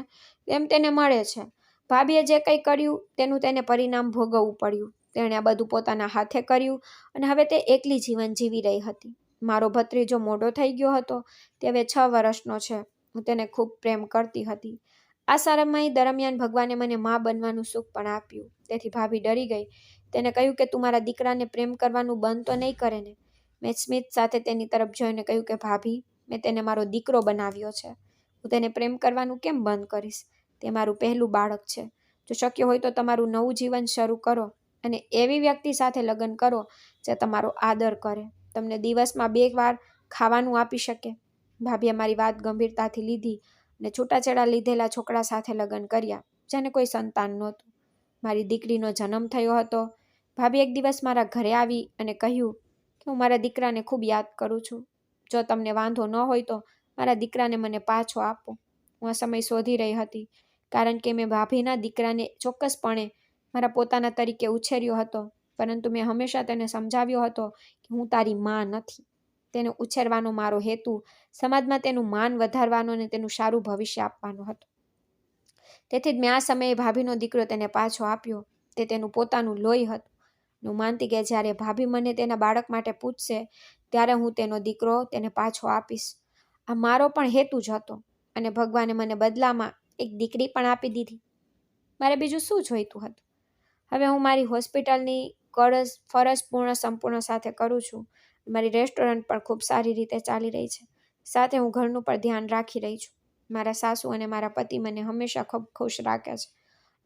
Speaker 1: તેમ તેને મળે છે. ભાભીએ જે કંઈ કર્યું તેનું તેને પરિણામ ભોગવવું પડ્યું. તેણે આ બધું પોતાના હાથે કર્યું અને હવે તે એકલી જીવન જીવી રહી હતી. મારો ભત્રીજો મોટો થઈ ગયો હતો. તે હવે 6 વર્ષનો છે. હું તેને ખૂબ પ્રેમ કરતી હતી. આ સમય દરમિયાન ભગવાને મને મા બનવાનું સુખ પણ આપ્યું. તેથી ભાભી ડરી ગઈ. તેને કહ્યું કે તું મારા દીકરાને પ્રેમ કરવાનું બંધ તો નહીં કરે ને? મેં સ્મિત સાથે તેની તરફ જોઈને કહ્યું કે ભાભી, મેં તેને મારો દીકરો બનાવ્યો છે. હું તેને પ્રેમ કરવાનું કેમ બંધ કરીશ? તે મારું પહેલું બાળક છે. જો શક્ય હોય તો તમારું નવું જીવન શરૂ કરો અને એવી વ્યક્તિ સાથે લગ્ન કરો જે તમારો આદર કરે, તમને દિવસમાં 2 વાર ખાવાનું આપી શકે. ભાભીએ મારી વાત ગંભીરતાથી લીધી અને છૂટાછેડા લીધેલા છોકરા સાથે લગ્ન કર્યા, જેને કોઈ સંતાન નહોતું. મારી દીકરીનો જન્મ થયો હતો. ભાભી એક દિવસ મારા ઘરે આવી અને કહ્યું કે હું મારા દીકરાને ખૂબ યાદ કરું છું. જો તમને વાંધો ન હોય તો મારા દીકરાને મને પાછો આપો. હું આ સમય શોધી રહી હતી, કારણ કે મેં ભાભીના દીકરાને ચોક્કસપણે મારા પોતાના તરીકે ઉછેર્યો હતો, પરંતુ મેં હંમેશા તેને સમજાવ્યો હતો કે હું તારી માં નથી. તેને ઉછેરવાનો મારો હેતુ સમાજમાં તેનું માન વધારવાનો અને તેનું સારું ભવિષ્ય આપવાનો હતો. તેથી જ મેં આ સમયે ભાભીનો દીકરો તેને પાછો આપ્યો. તે તેનું પોતાનું લોહી હતું. હું માનતી કે જ્યારે ભાભી મને તેના બાળક માટે પૂછશે ત્યારે હું તેનો દીકરો તેને પાછો આપીશ. આ મારો પણ હેતુ જ હતો અને ભગવાને મને બદલામાં એક દીકરી પણ આપી દીધી. મારે બીજું શું જોઈતું હતું? હવે હું મારી હોસ્પિટલની ફરજ સંપૂર્ણ સાથે કરું છું. મારી રેસ્ટોરન્ટ પણ ખૂબ સારી રીતે ચાલી રહી છે. સાથે હું ઘરનું પણ ધ્યાન રાખી રહી છું. મારા સાસુ અને મારા પતિ મને હંમેશા ખૂબ ખુશ રાખ્યા છે.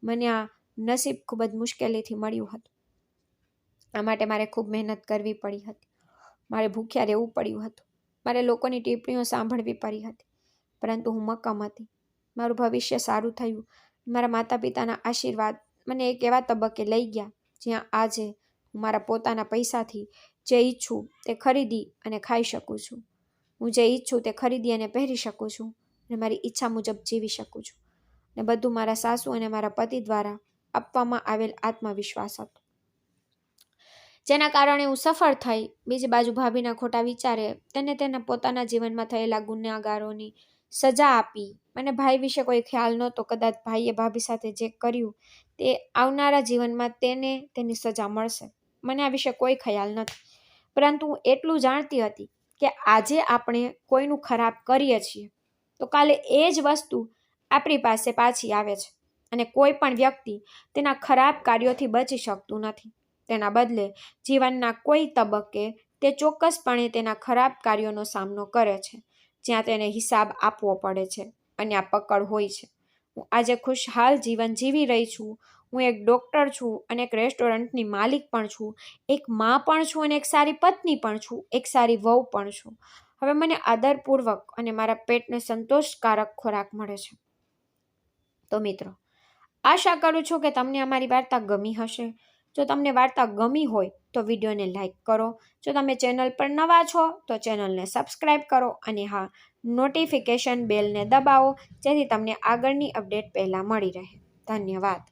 Speaker 1: મને આ નસીબ ખૂબ જ મુશ્કેલીથી મળ્યું હતું. આ માટે મારે ખૂબ મહેનત કરવી પડી હતી. મારે ભૂખ્યા રહેવું પડ્યું હતું. મારે લોકોની ટિપ્પણીઓ સાંભળવી પડી હતી, પરંતુ હું મક્કમ હતી. મારું ભવિષ્ય સારું થયું. મારા માતા પિતાના આશીર્વાદ મને એક એવા તબક્કે લઈ ગયા જ્યાં આજે હું મારા પોતાના પૈસાથી જે ઈચ્છું તે ખરીદી અને ખાઈ શકું છું. હું જે ઈચ્છું તે ખરીદી અને પહેરી શકું છું અને મારી ઈચ્છા મુજબ જીવી શકું છું. ને બધું મારા સાસુ અને મારા પતિ દ્વારા આપવામાં આવેલ આત્મવિશ્વાસ હતો, જેના કારણે હું સફળ થઈ. બીજી બાજુ ભાભીના ખોટા વિચારે તેને તેના પોતાના જીવનમાં થયેલા ગુનેગારોની સજા આપી. મને ભાઈ વિશે કોઈ ખ્યાલ નહોતો. કદાચ ભાઈએ ભાભી સાથે જે કર્યું તે આવનારા જીવનમાં તેને તેની સજા મળશે. મને આ વિશે કોઈ ખ્યાલ નથી, પરંતુ હું એટલું જાણતી હતી કે આજે આપણે કોઈનું ખરાબ કરીએ છીએ તો કાલે એ જ વસ્તુ આપણી પાસે પાછી આવે છે અને કોઈ પણ વ્યક્તિ તેના ખરાબ કાર્યોથી બચી શકતું નથી. તેના બદલે જીવનના કોઈ તબક્કે તે ચોક્કસપણે તેના ખરાબ કાર્યોનો સામનો કરે છે, જ્યાં તેને હિસાબ આપવો પડે છે અને આ પકડ હોય છે. હું આજે ખુશહાલ જીવન જીવી રહી છું. હું એક ડૉક્ટર છું અને એક રેસ્ટોરન્ટની માલિક પણ છું, એક મા પણ છું અને એક સારી પત્ની પણ છું, એક સારી વહુ પણ છું. હવે મને આદરપૂર્વક અને મારા પેટને સંતોષકારક ખોરાક મળે છે. તો મિત્રો, આશા કરું છું કે તમને અમારી વાર્તા ગમી હશે. જો તમને વાર્તા ગમી હોય તો વિડીયોને લાઈક કરો. જો તમે ચેનલ પર નવા છો તો ચેનલને સબસ્ક્રાઈબ કરો અને હા, નોટિફિકેશન બેલને દબાવો જેથી તમને આગળની અપડેટ પહેલાં મળી રહે. ધન્યવાદ.